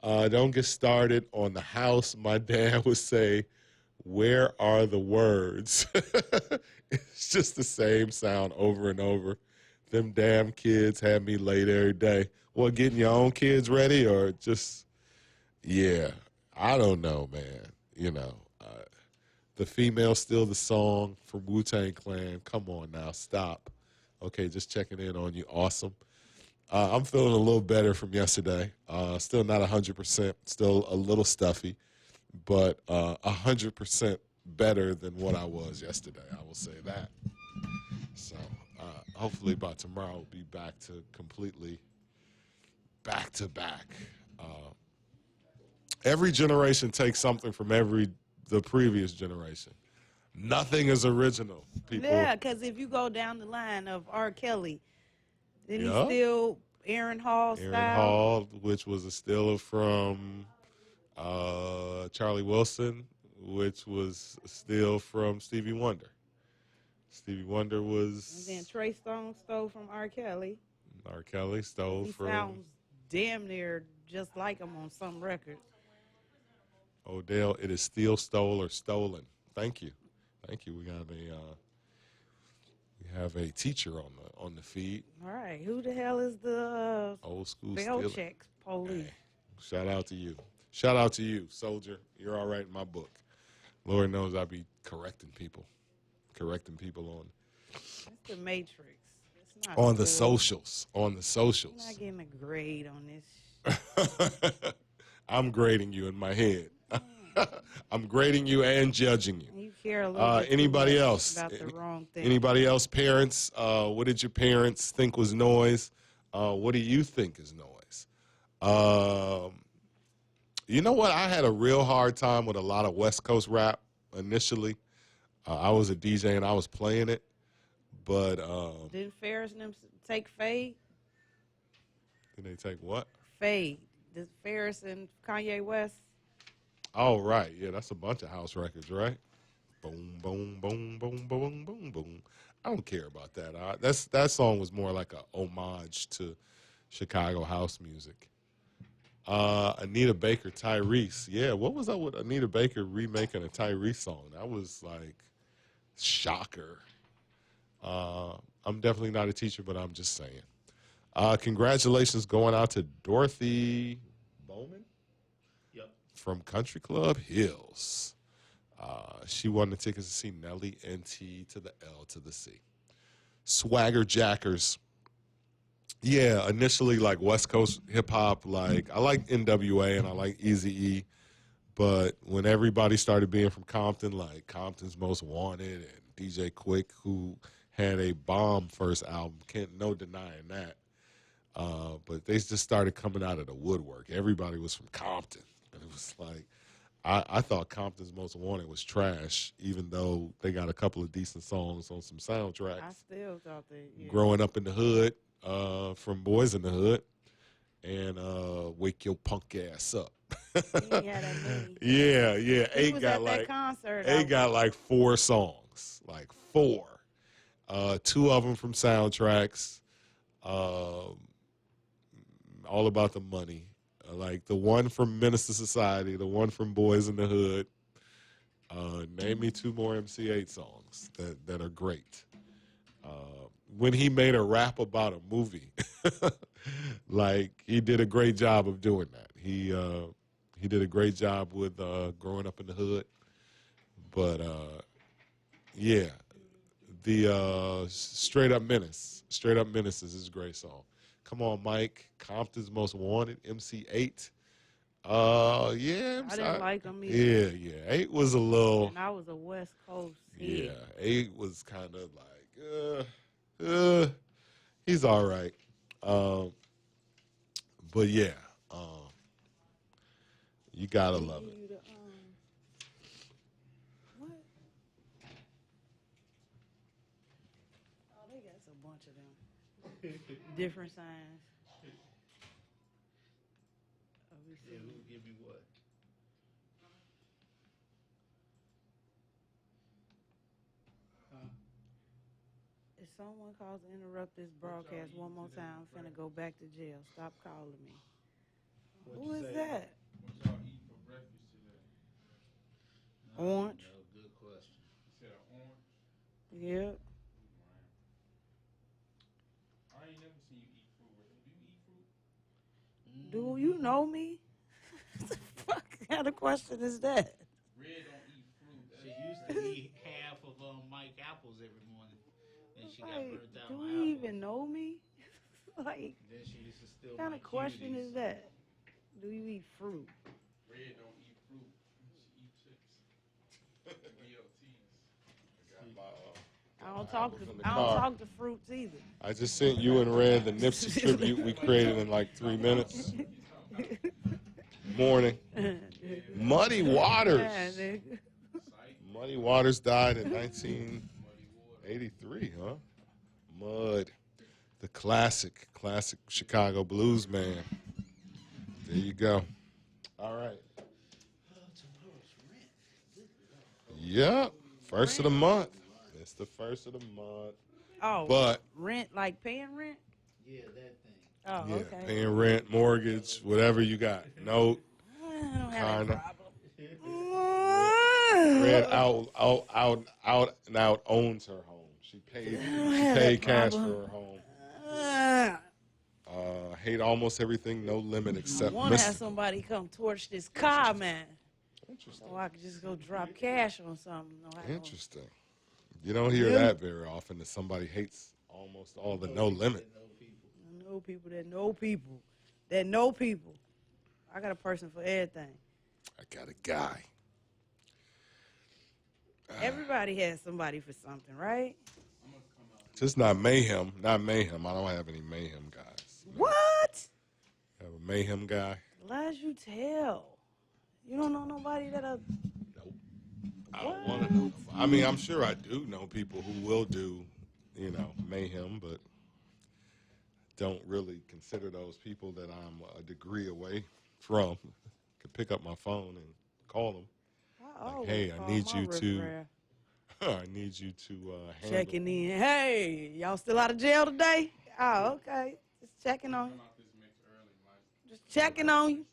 Don't get started on the house. My dad would say, where are the words? It's just the same sound over and over. Them damn kids had me late every day. What, getting your own kids ready or just, yeah, I don't know, man. You know, the female Still the Song from Wu-Tang Clan. Come on now, stop. Okay, just checking in on you. Awesome. I'm feeling a little better from yesterday. Still not 100%, still a little stuffy, but 100% better than what I was yesterday. I will say that. So hopefully by tomorrow I'll be back to completely back to back. Every generation takes something from the previous generation. Nothing is original, people. Yeah, because if you go down the line of R. Kelly, then Yeah. he's still Aaron Hall style. Aaron Hall, which was a stiller from Charlie Wilson, which was a still from Stevie Wonder. Stevie Wonder was... And then Trey Stone stole from R. Kelly. R. Kelly stole He from... sounds damn near just like him on some records. Odell, it is still stole or stolen. Thank you. Thank you. We have a teacher on the feed. All right, who the hell is the old school bell stealer. checks police? Hey, shout out to you. Shout out to you, soldier. You're all right in my book. Lord knows I be correcting people on It's the Matrix. It's not on the cool. socials. On the socials. I'm not getting a grade on this. I'm grading you in my head. I'm grading you and judging you. You care a little bit too Anybody much else? about the wrong thing. Anybody else? Parents? What did your parents think was noise? What do you think is noise? You know what? I had a real hard time with a lot of West Coast rap initially. I was a DJ and I was playing it, but Didn't Ferris and them take Fade? did they take what? Fade. Did Ferris and Kanye West? Oh, right. Yeah, that's a bunch of house records, right? Boom, boom, boom, boom, boom, boom, boom. I don't care about that. That song was more like a homage to Chicago house music. Anita Baker, Tyrese. Yeah, what was up with Anita Baker remaking a Tyrese song? That was like shocker. I'm definitely not a teacher, but I'm just saying. Congratulations going out to Dorothy Bowman? Yep. From Country Club Hills. She won the tickets to see Nelly NT to the L to the C. Swagger Jackers. Yeah, initially like West Coast hip hop, like I like NWA and I like Eazy-E, but when everybody started being from Compton, like Compton's Most Wanted and DJ Quick, who had a bomb first album. No denying that. But they just started coming out of the woodwork. Everybody was from Compton. And it was like, I thought Compton's Most Wanted was trash, even though they got a couple of decent songs on some soundtracks. I still thought that. Yeah. Growing Up in the Hood, from Boys in the Hood, and Wake Your Punk Ass Up. Yeah. He Eight was got at like that concert. Eight got like 4 songs, like 4. 2 of them from soundtracks. All About the Money. Like the one from Minister Society, the one from Boys in the Hood. Name me 2 more MC8 songs that are great. When he made a rap about a movie, like he did a great job of doing that. He did a great job with Growing Up in the Hood. But yeah, the Straight Up Menace is a great song. Come on, Mike. Compton's Most Wanted, MC8. Yeah. I didn't like him either. Yeah. 8 was a little. And I was a West Coast. Yeah, 8 was kind of like, he's all right. But yeah, you gotta love it. What? Oh, they got a bunch of them. Different signs. Yeah, who give you what? If someone calls to interrupt this broadcast one more time, I'm finna go back to jail. Stop calling me. Who is that? What y'all eat for breakfast today? Orange. No, good question. You said an orange? Yep. I ain't never seen you eat fruit. Do you eat fruit? Do you know me? What the fuck kind of question is that? Red don't eat fruit. She used to eat half of Mike apples every morning, and she got Like, burnt out do on you apples. even know me? Like, Then she used to steal what kind my of question cuties. is that? Do you eat fruit? Red don't eat fruit. She eat chips. BLTs. I don't talk to in the I don't car. talk to fruits either. I just sent you and Red the Nipsey tribute we created in like 3 minutes. Morning. Muddy Waters. Yeah, nigga. Muddy Waters died in 1983, huh? Mud. The classic Chicago blues man. There you go. All right. Yep. First of the month. It's the first of the month. Oh, But rent, like paying rent? Yeah, that thing. Oh, yeah, okay. paying rent, mortgage, whatever you got. Note. I don't have that Kinda. problem. Red out and out owns her home. She paid cash for her home. Hate almost everything, no limit I except want to have Mystical. somebody come torch this car, man. Interesting. So I could just go drop cash on something. No, I don't. Interesting. You don't hear that very often that somebody hates almost all the no limit. I know people that know people that know people. I got a person for everything. I got a guy. Everybody has somebody for something, right? Just not mayhem. Not mayhem. I don't have any mayhem guys. What? I have a mayhem guy. Lies you tell. You don't know nobody that'll. I don't want to know. I mean, I'm sure I do know people who will do, mayhem, but don't really consider those people that I'm a degree away from. Could pick up my phone and call them. Like, hey, I need you to. I need you to handle. Checking in. Hey, y'all still out of jail today? Oh, okay. Just checking on you. Just checking on you.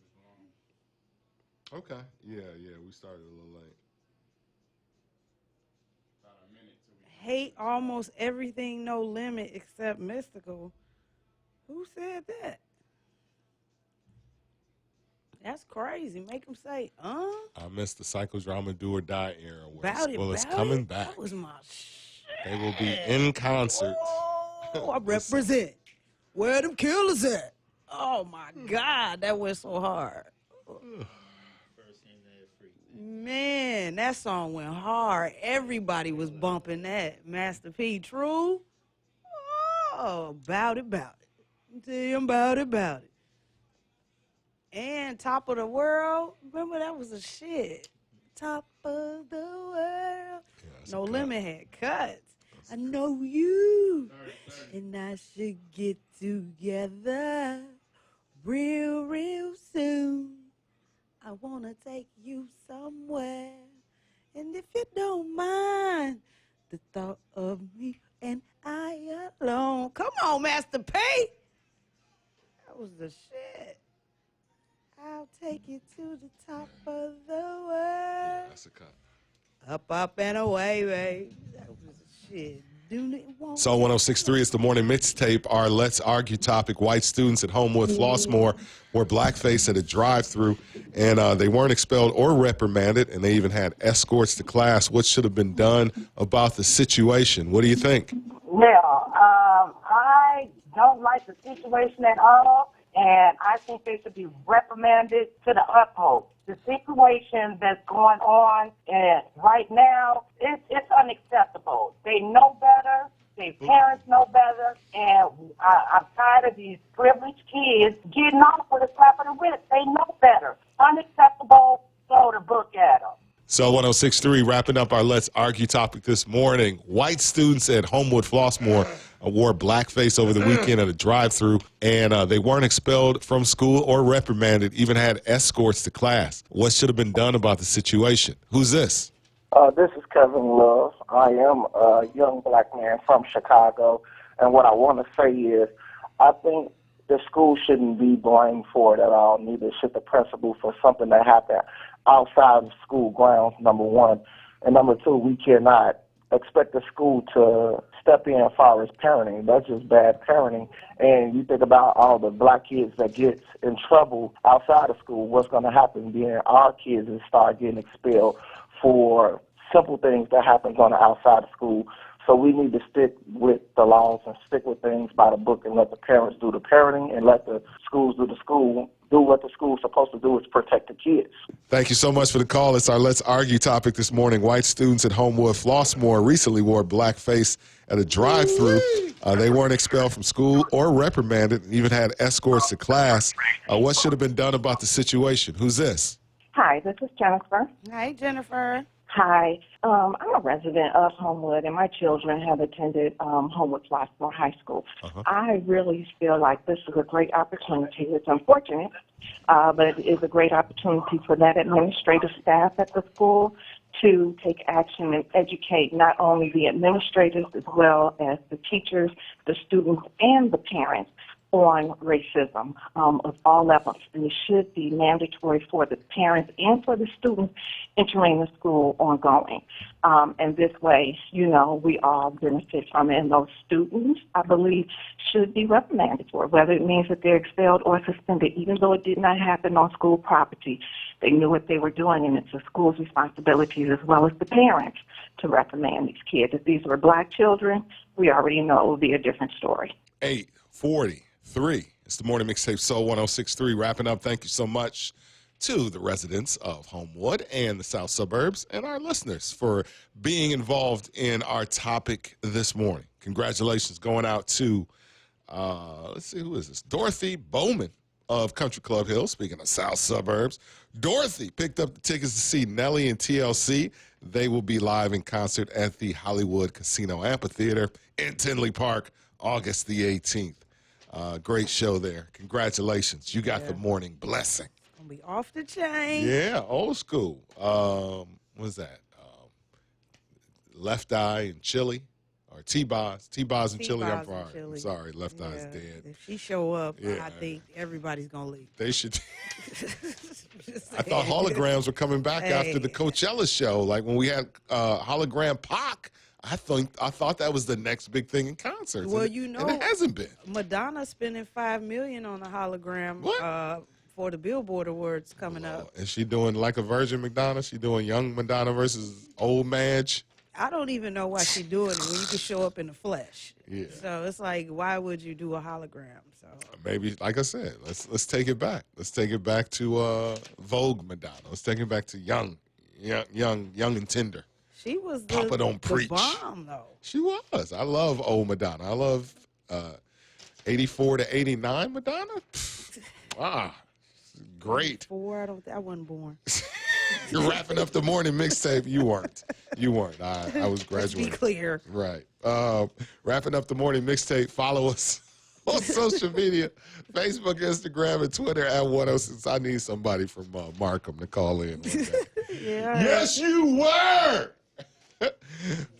Okay. Yeah. We started a little late. Hate almost everything, no limit, except Mystical. Who said that? That's crazy. Make him say, I missed the Psychodrama Do or Die era. About It's about coming it? back. That was my shit. They will be in concert. Oh, I represent. Where them killers at? Oh, my God. That went so hard. First thing that freaked me. Man, that song went hard. Everybody was bumping that. Master P, True. Oh, about it. Tell you about it. And Top of the World. Remember that was a shit. Top of the world. No Limit had cuts. I know you. And I should get together real soon. I want to take you somewhere. And if you don't mind, the thought of me and I alone. Come on, Master P. That was the shit. I'll take you to the top of the world. That's a cut. Up and away, babe. That was the shit. So 106.3 is the morning mixtape. Our Let's Argue topic: white students at Homewood Flossmoor wore blackface at a drive-through, and they weren't expelled or reprimanded, and they even had escorts to class. What should have been done about the situation? What do you think? Now, I don't like the situation at all, and I think they should be reprimanded to the utmost. The situation that's going on right now, it's unacceptable. They know better. Their parents know better. And I'm tired of these privileged kids getting off with a slap of the wrist. They know better. Unacceptable. Throw the book at them. So 106.3, wrapping up our Let's Argue topic this morning. White students at Homewood Flossmoor wore blackface over the weekend at a drive-through, and they weren't expelled from school or reprimanded, even had escorts to class. What should have been done about the situation? Who's this? This is Kevin Love. I am a young black man from Chicago, and what I want to say is I think the school shouldn't be blamed for it at all, neither should the principal, for something that happened outside of school grounds, number one. And number two, we cannot expect the school to step in as far as parenting. That's just bad parenting. And you think about all the black kids that get in trouble outside of school, what's going to happen then our kids and start getting expelled for simple things that happens on the outside of school. So we need to stick with the laws and stick with things by the book and let the parents do the parenting and let the schools do the school. Do what the school's supposed to do, is protect the kids. Thank you so much for the call. It's our Let's Argue topic this morning. White students at Homewood Flossmoor recently wore blackface at a drive-through. They weren't expelled from school or reprimanded, and even had escorts to class. What should have been done about the situation? Who's this? Hi, this is Jennifer. Hi, Jennifer. Hi. I'm a resident of Homewood, and my children have attended Homewood Flossmoor High School. I really feel like this is a great opportunity. It's unfortunate, but it is a great opportunity for that administrative staff at the school to take action and educate not only the administrators as well as the teachers, the students, and the parents on racism of all levels. And it should be mandatory for the parents and for the students entering the school ongoing. And this way, you know, we all benefit from it. And those students, I believe, should be reprimanded for it, whether it means that they're expelled or suspended, even though it did not happen on school property. They knew what they were doing, and it's the school's responsibilities as well as the parents to reprimand these kids. If these were black children, we already know it would be a different story. 8:43. It's the morning mixtape, Soul 106.3. Wrapping up. Thank you so much to the residents of Homewood and the South Suburbs and our listeners for being involved in our topic this morning. Congratulations going out to, let's see, who is this? Dorothy Bowman of Country Club Hill, speaking of South Suburbs. Dorothy picked up the tickets to see Nelly and TLC. They will be live in concert at the Hollywood Casino Amphitheater in Tinley Park, August the 18th. Great show there. Congratulations. You got the morning blessing. Gonna be off the chain. Yeah, old school. What's that? Left Eye and Chili, or T-Boz. T-Boz and Chili. I'm sorry. Left Eye's dead. If she show up, I think everybody's gonna leave. They should. I thought holograms were coming back after the Coachella show. Like when we had hologram Pac. I thought that was the next big thing in concerts. Well, and, you know, and it hasn't been. Madonna spending $5 million on a hologram for the Billboard Awards coming up. Is she doing like a Virgin Madonna? She doing young Madonna versus old Madge? I don't even know why she's doing it when you can show up in the flesh. Yeah. So it's like, why would you do a hologram? So maybe, like I said, let's take it back. Let's take it back to Vogue Madonna. Let's take it back to young young and tender. She was Papa don't preach. the bomb, though. She was. I love old Madonna. I love 84 to 89 Madonna. Great. I wasn't born. You're wrapping up the morning mixtape. You weren't. I was graduating. Let's be clear. Right. Wrapping up the morning mixtape. Follow us on social media, Facebook, Instagram, and Twitter at 106. I need somebody from Markham to call in. Yeah. Yes, you were.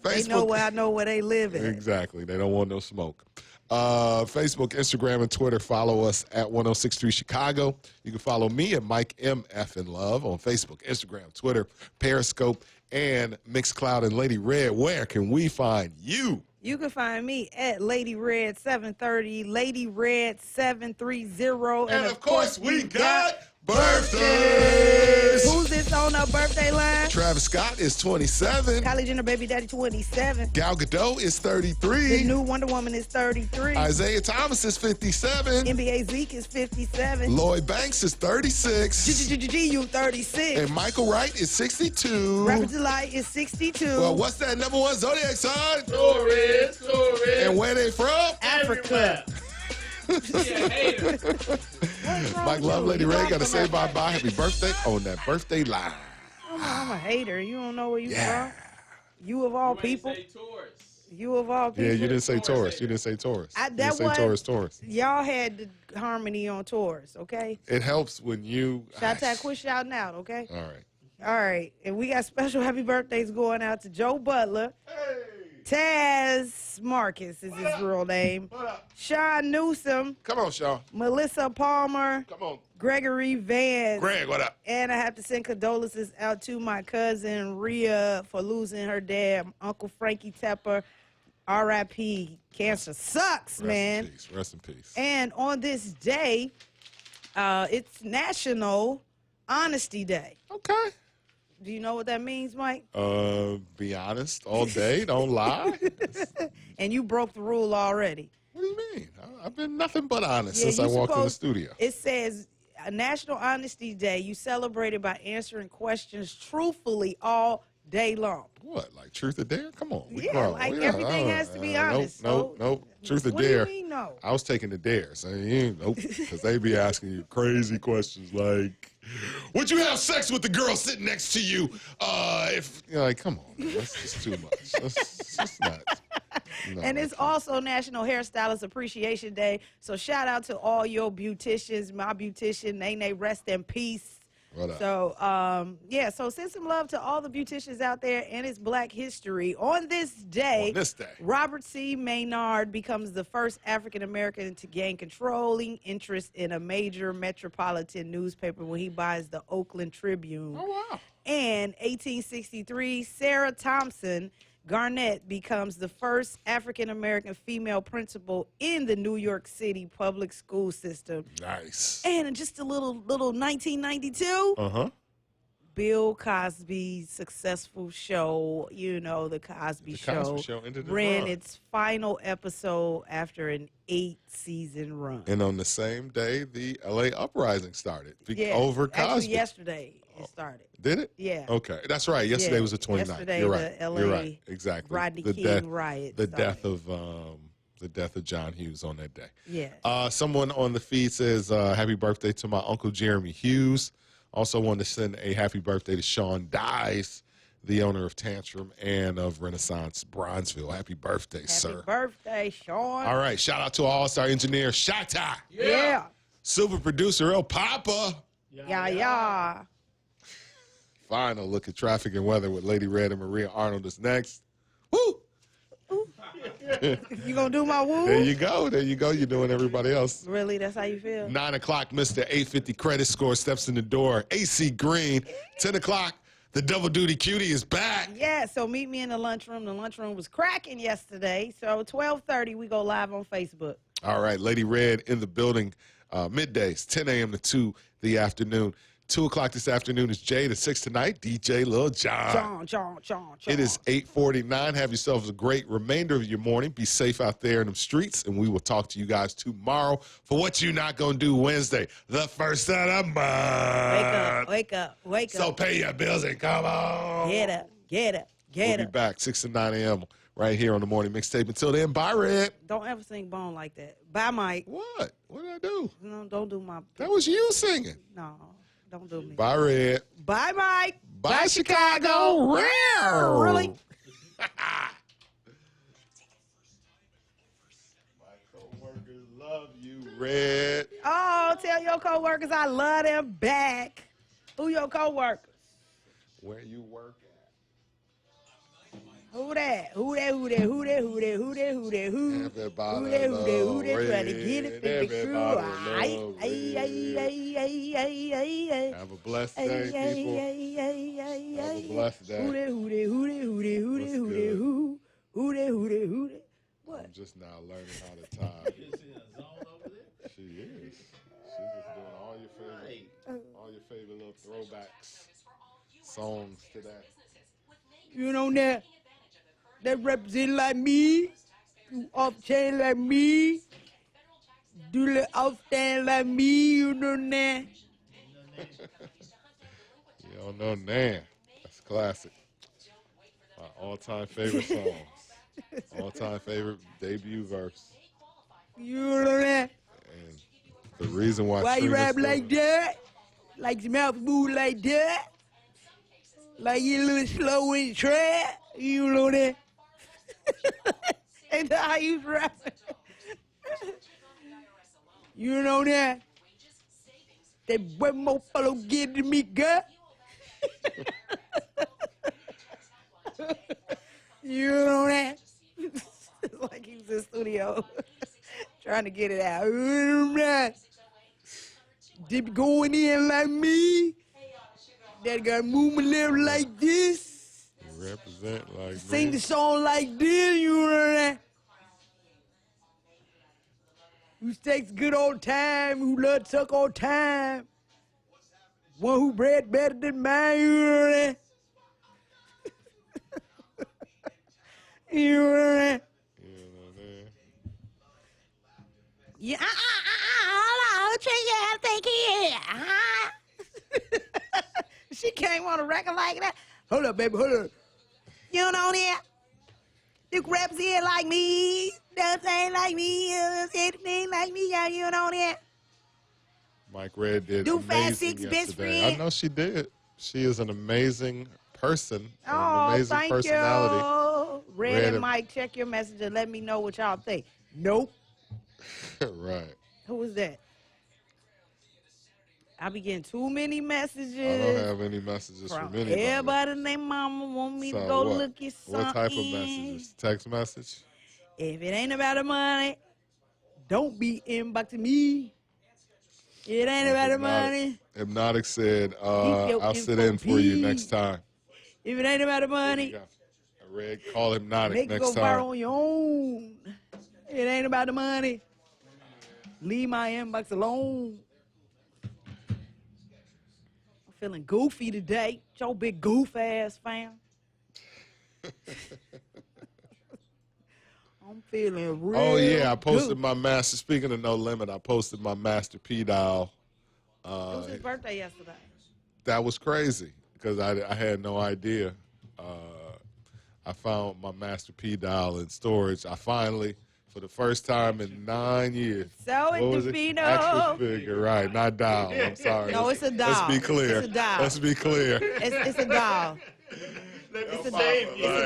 They know where I know where they live at. Exactly. They don't want no smoke. Facebook, Instagram, and Twitter. Follow us at 1063 Chicago. You can follow me at Mike MF in Love on Facebook, Instagram, Twitter, Periscope, and Mixcloud. And Lady Red, where can we find you? You can find me at Lady Red 730, Lady Red 730. And of course, we got birthdays. Who's this on our birthday line? Travis Scott is 27. Kylie Jenner, baby daddy, 27. Gal Gadot is 33. The new Wonder Woman is 33. Isaiah Thomas is 57. NBA Zeke is 57. Lloyd Banks is 36. GU 36. And Michael Wright is 62. Rapper Delight is 62. Well, what's that number one zodiac sign? Taurus. And where they from? Africa. Mike Love, Lady Ray, got to say bye-bye. Happy birthday on that birthday line. I'm a hater. You don't know where you from. You of all people. You of all people. Yeah, you didn't say Taurus. You didn't say Taurus. You didn't say Taurus. Y'all had the harmony on Taurus, okay? It helps when you... Shout-out, quit shouting out, okay? All right. All right. And we got special happy birthdays going out to Joe Butler. Taz Marcus is his real name. Sean Newsom. Come on, Sean. Melissa Palmer. Come on. Gregory Vance. Greg, what up? And I have to send condolences out to my cousin Rhea for losing her dad, Uncle Frankie Tepper. R.I.P. Cancer sucks, man. Rest in peace. Rest in peace. And on this day, it's National Honesty Day. Okay. Do you know what that means, Mike? Be honest all day. Don't lie. And you broke the rule already. What do you mean? I've been nothing but honest Yeah, since I walked in the studio. It says National Honesty Day. You celebrate it by answering questions truthfully all day long. What, like truth or dare? Come on. We Yeah, grown. like everything has to be honest. Nope. Truth or What do dare. you mean no? I was taking the dares. Nope. Because they be asking you crazy questions like, would you have sex with the girl sitting next to you? If you're like, come on, man, that's just too much. That's just not. No, And it's also National Hairstylist Appreciation Day. So shout out to all your beauticians. My beautician, Nene, rest in peace. What up? So, so send some love to all the beauticians out there, and it's Black History. On this day, Robert C. Maynard becomes the first African-American to gain controlling interest in a major metropolitan newspaper when he buys the Oakland Tribune. Oh, wow. And 1863, Sarah Thompson Garnett becomes the first African-American female principal in the New York City public school system. Nice. And just a little 1992. Bill Cosby's successful show, The Cosby Show, ended the ran run. its final episode after an 8-season run. And on the same day, the LA uprising started Yeah, over Cosby. actually yesterday it started. Did it? Yeah. Okay, that's right. Yesterday Yeah. was the 29th. Yesterday, You're right. the LA You're right. Exactly. Rodney the King riot The started. death of John Hughes on that day. Yeah. Someone on the feed says, happy birthday to my Uncle Jeremy Hughes. Also want to send a happy birthday to Sean Dyes, the owner of Tantrum and of Renaissance Bronzeville. Happy birthday, sir. Happy birthday, Sean. All right. Shout out to our all-star engineer, Shatta. Yeah. Super producer, El Papa. Yeah. Final look at traffic and weather with Lady Red and Maria Arnold is next. Woo! You gonna do my woo? There you go. You're doing everybody else. Really? That's how you feel? 9 o'clock, Mr. 850 credit score steps in the door. AC Green. 10 o'clock, the double duty cutie is back. Yeah, so meet me in the lunchroom. The lunchroom was cracking yesterday. So 12:30, we go live on Facebook. All right, Lady Red in the building, middays, 10 a.m. to 2 the afternoon. 2 o'clock this afternoon is Jay. To 6 tonight, DJ Lil Jon. John. It is 8:49. Have yourselves a great remainder of your morning. Be safe out there in them streets, and we will talk to you guys tomorrow for What You Not Gonna Do Wednesday, the first of the month. Wake up. So pay your bills and come on. Get up. We'll be back 6 to 9 a.m. right here on the morning mixtape. Until then, bye, Red. Don't ever sing Bone like that. Bye, Mike. What? What did I do? No, don't do my. That was you singing. No, don't do me. Bye, Red. Bye, Mike. Bye, Chicago. Really? My coworkers love you, Red. Oh, tell your coworkers I love them back. Who your coworkers? Where you work at? Who that? Who? Everybody Who that? Trying to get it in the crew. Have a blessed day, people. Have a blessed day. Who? What? I'm just now learning how to tie. She is. She's just doing all your favorite little throwbacks, songs to that. You know that represent like me, do off chain like me, do the off stand like me, you know that. You don't know Nan. That's classic. My all-time favorite songs. All-time favorite debut verse. You know that. And the reason why you Trina's rap still- like that, like your mouth move like that, like you a little slow in the track, you know that. Ain't that how you rap? You know that. That one more fellow get to me, girl. You know that. It's like he was in the studio trying to get it out. You know that. Dip going in like me. That got move my lips like this. Represent like Sing me. the song like this, you know that. Who takes good old time, who love tuck old time. One who bred better than mine, you know that. You know that. Yeah, hold on, I think he is. She came on a record like that. Hold up, baby, hold up. You know that? You raps here like me, does thing like me, anything like me, yeah, you know that? Mike Red did Do amazing Fast Six yesterday. best friend. I know she did. She is an amazing person, an Oh, amazing thank personality. you. Red and Mike, check your message and let me know what y'all think. Nope. Right. Who was that? I be getting too many messages. I don't have any messages from anybody. Everybody and their mama want me to So go what? look at something. What type of messages? Text message? If it ain't about the money, don't be inboxing me. It ain't about the money. Hypnotic said, your I'll sit in for you info, next time. If it ain't about the There money, you go. Red, call Hypnotic make it next go viral time. on your own. It ain't about the money. Leave my inbox alone. I'm feeling goofy today. Your big goof ass fam. I'm feeling real. Oh, yeah. I posted good. my master. Speaking of No Limit, I posted my Master P dial. It was his birthday yesterday. That was crazy because I had no idea. I found my Master P dial in storage. I finally, for the first time in 9 years. So What was it? Action figure, right? Not dial. I'm sorry. No, it's a doll. Let's be clear. It's a doll. Let's be clear. It's a doll. It's a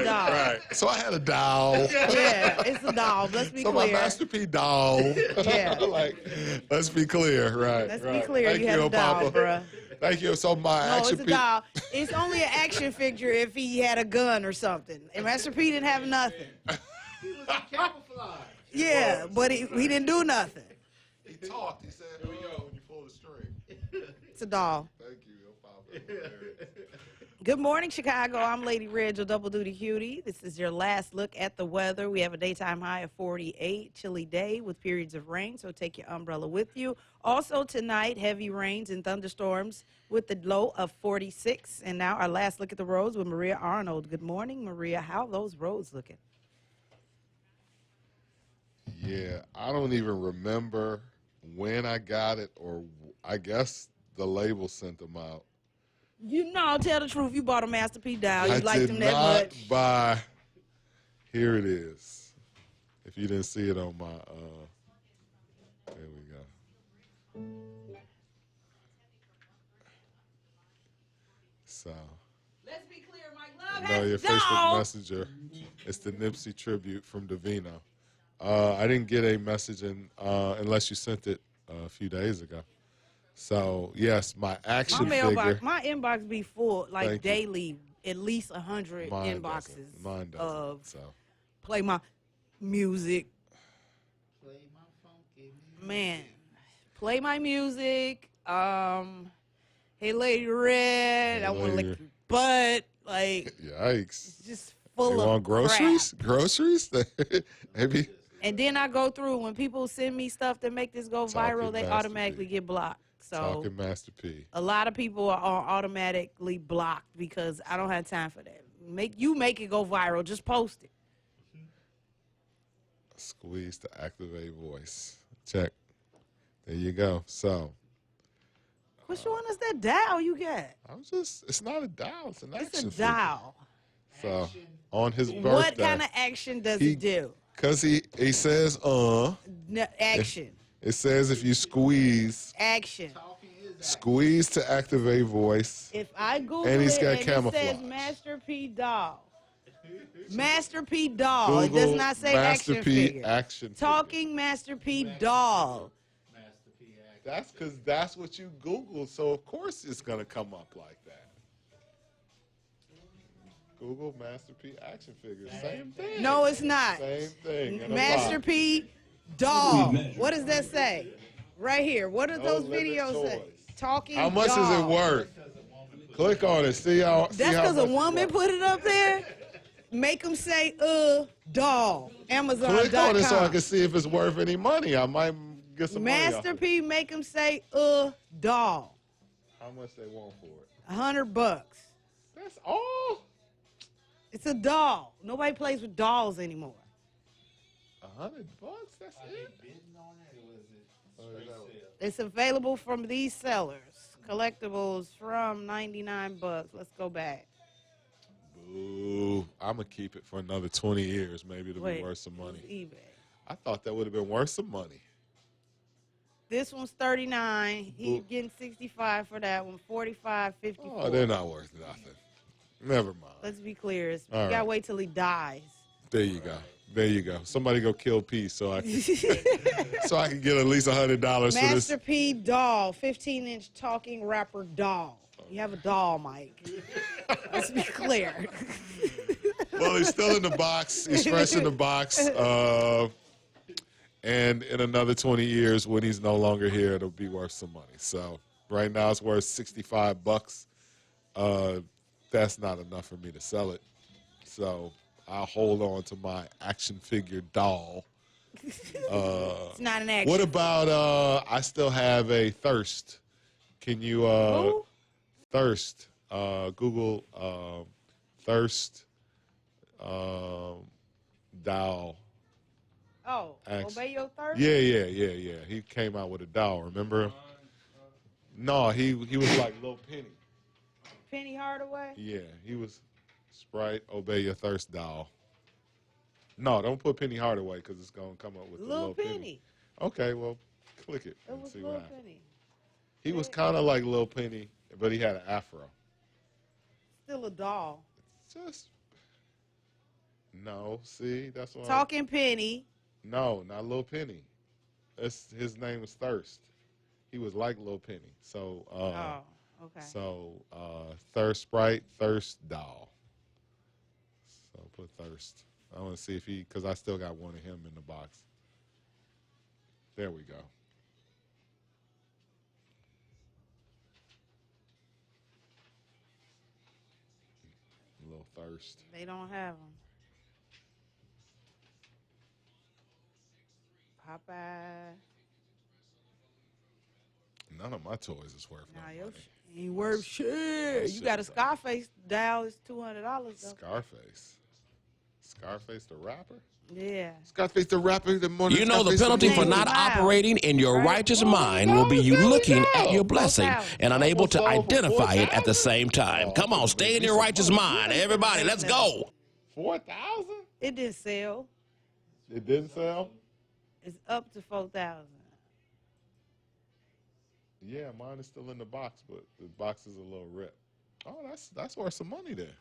doll. Right. So I had a doll. Yeah, it's a doll. Let's be So clear. my Master P doll. Yeah. Like, let's be clear, right? Let's right. be clear. Thank You had a doll, Papa. bruh. Thank you. So my No, Action it's a P. doll. It's only an action figure if he had a gun or something. And Master P didn't have nothing. Camouflage. Yeah, but he didn't do nothing. He talked. He said, "Here we go." When you pull the string. It's a doll. Thank you, Papa. Good morning, Chicago. I'm Lady Reg, your double duty cutie. This is your last look at the weather. We have a daytime high of 48, chilly day with periods of rain, so take your umbrella with you. Also tonight, heavy rains and thunderstorms with the low of 46. And now our last look at the roads with Maria Arnold. Good morning, Maria. How are those roads looking? Yeah, I don't even remember when I got it, or I guess the label sent them out. You know, tell the truth. You bought a Master P dial. I You liked did them that not much. buy. Here it is. If you didn't see it on my, there we go. So, Let's be clear, Mike Love I know has your a dog. Facebook Messenger. It's the Nipsey tribute from Davino. I didn't get a message unless you sent it a few days ago. So yes, my action figure. My inbox be full like Thank you. daily, at least 100 Mine inboxes doesn't. Mine doesn't. of So play my music. Play my funky music. Man, play my music. Hey, Lady Red, I want to lick Lady. your butt. Like, yikes. just full You of want groceries? crap. Groceries? Maybe. And then I go through, when people send me stuff that make this go Talking viral, they Master automatically P. get blocked. So Talking Master P. a lot of people are automatically blocked because I don't have time for that. Make it go viral. Just post it. Squeeze to activate voice. Check. There you go. So Which one is that dial you got? it's not a dial, it's an It's action a figure. dial. So on his birthday. What kind of action does he- it do? Cause he says Action. it says if you squeeze Action. to activate voice. If I Google And he's it got and it says camouflage. Master P doll. Master P doll. It does Google not say Master action P figure. action figure. Talking Master P doll. Master P act. That's because that's what you Google, so of course it's gonna come up like that. Google Master P action figure. Same thing. No, it's not. Same thing. in a Master box. P doll. What does that say? Right here. What do No those limit videos say? toys. Talking How much doll. is it worth? Click on it. See how. That's because because a woman put it up there? Make them say, doll. Amazon.com. Click on it so I can see if it's worth any money. I might get some money. Master off it. P make them say, doll. How much they want for it? $100. That's all. It's a doll. Nobody plays with dolls anymore. $100. That's it. Bidding on it, or was it Oh, straight no. sale? It's available from these sellers. Collectibles from $99. Let's go back. Boo. I'm going to keep it for another 20 years. Maybe it'll be worth some money. eBay. I thought that would have been worth some money. This one's $39. He's Ooh. getting $65 for that one. $45, $54. Oh, they're not worth nothing. Never mind. Let's be clear. You All gotta right. wait till he dies. There you go. There you go. Somebody go kill P so I can so I can get at least $100 for this. Master P doll, 15-inch talking rapper doll. You have a doll, Mike. Let's be clear. Well, he's still in the box. He's fresh in the box. And in another 20 years, when he's no longer here, it'll be worth some money. So right now, it's worth $65. That's not enough for me to sell it. So I'll hold on to my action figure doll. It's not an action. What about I still have a Thirst. Can you Who? Thirst? Google Thirst doll. Oh, Action. Obey Your Thirst? Yeah. He came out with a doll, remember? No, he was like Lil Penny. Penny Hardaway? Yeah, he was Sprite, Obey Your Thirst doll. No, don't put Penny Hardaway because it's going to come up with the Lil Lil Penny. Okay, well, click it It and was see Lil what happens. Penny. He was kind of like Lil Penny, but he had an afro. Still a doll. Just no. See, that's what. Talking Penny. No, not Lil Penny. His name was Thirst. He was like Lil Penny. So. Oh, okay. So Thirst Sprite, Thirst doll. So put Thirst. I want to see if he, because I still got one of him in the box. There we go. Thirst. They don't have them. Popeye. None of my toys is worth Nah, no your money. shit ain't worth shit. That You got a shit is Scarface dial. It's $200 though. Scarface. Scarface the rapper? Yeah. Scarface the rapper. The morning You know the Scarface penalty for movie. not Miles, operating in your right? righteous Oh, mind no, will be you there we looking go. at your blessing 4,000. and unable to Almost sold for identify it at the 4,000? same time. Oh, Come on, I'm stay gonna in make your me righteous some money. mind. You ain't Everybody, finna let's make go. 4,000? It didn't sell. It didn't sell? It's up to 4,000. Yeah, mine is still in the box, but the box is a little ripped. Oh, that's worth some money there.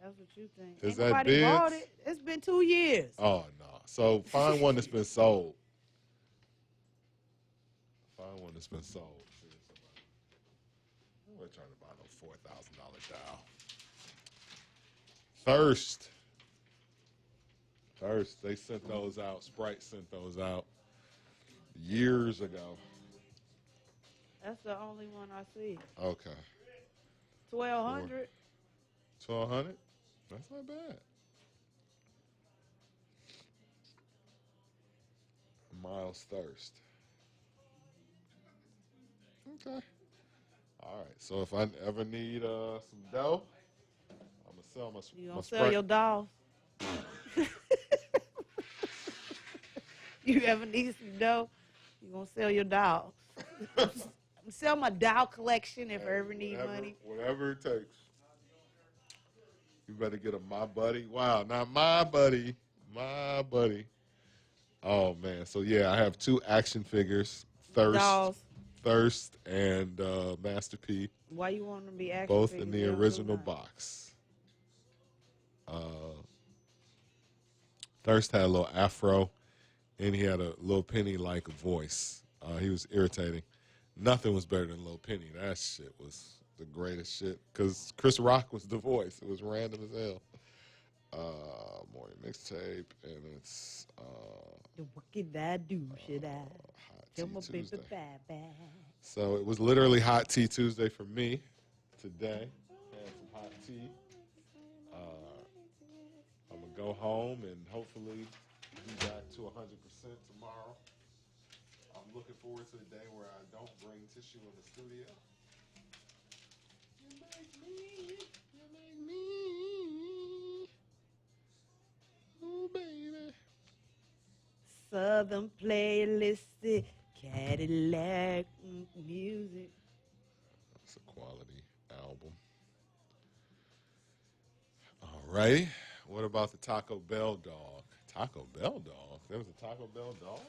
That's what you think. Is Ain't that nobody bought bids? it. It's been 2 years. Oh no. So find one that's been sold. Find one that's been sold. I'm not trying to buy no $4,000 dial. Thirst. They sent those out. Sprite sent those out years ago. That's the only one I see. Okay. 1,200. 1,200? That's not bad. Miles Thirst. Okay. All right. So if I ever need some dough, I'm gonna sell my. You my gonna sell Sprite. your dolls? You ever need some dough? You gonna sell your dolls? I'm sell my doll collection if I ever need money. Whatever it takes. You better get a My Buddy. Wow, not My Buddy. My Buddy. Oh, man. So, yeah, I have 2 action figures. Dolls. Thirst and Master P. Why you want them to be action Both figures? in the They don't original look nice. box. Thirst had a little afro, and he had a Lil Penny-like voice. He was irritating. Nothing was better than Lil Penny. That shit was the greatest shit because Chris Rock was the voice. It was random as hell. Morning mixtape, and it's What could I do? Should I? Hot Tell Tea my baby Tuesday. bye-bye. So it was literally Hot Tea Tuesday for me today. Had some hot tea. I'm gonna go home and hopefully be back to 100% tomorrow. I'm looking forward to the day where I don't bring tissue in the studio. You make me. Oh, baby. Southern playlist, Cadillac music. It's a quality album. All right. What about the Taco Bell dog? Taco Bell dog? There was a Taco Bell dog?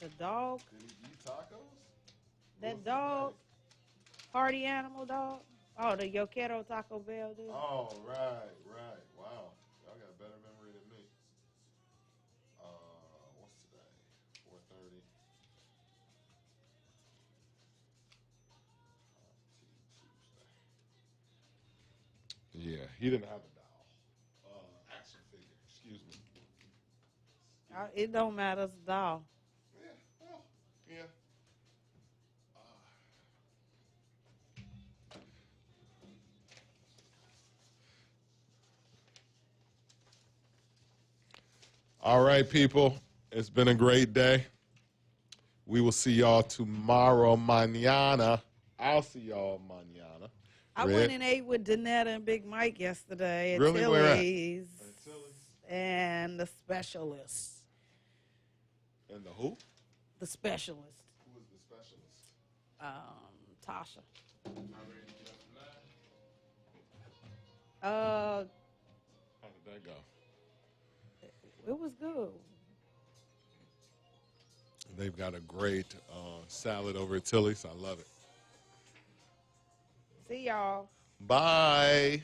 The dog, Did he eat tacos? that dog, party animal dog. Oh, the Yoquero Taco Bell dude. Oh, right. Wow. Y'all got better memory than me. What's today? 4:30. Yeah, he didn't have a doll. Action figure, excuse me. It don't matter, it's a dog. Yeah. All right, people. It's been a great day. We will see y'all tomorrow, mañana. I'll see y'all mañana. I Red? went and ate with Danetta and Big Mike yesterday at Really? Where at? Tilly's and the specialist. And the who? The specialist. Who is the specialist? Tasha. How did that go? It was good. They've got a great salad over at Tilly's. I love it. See y'all. Bye.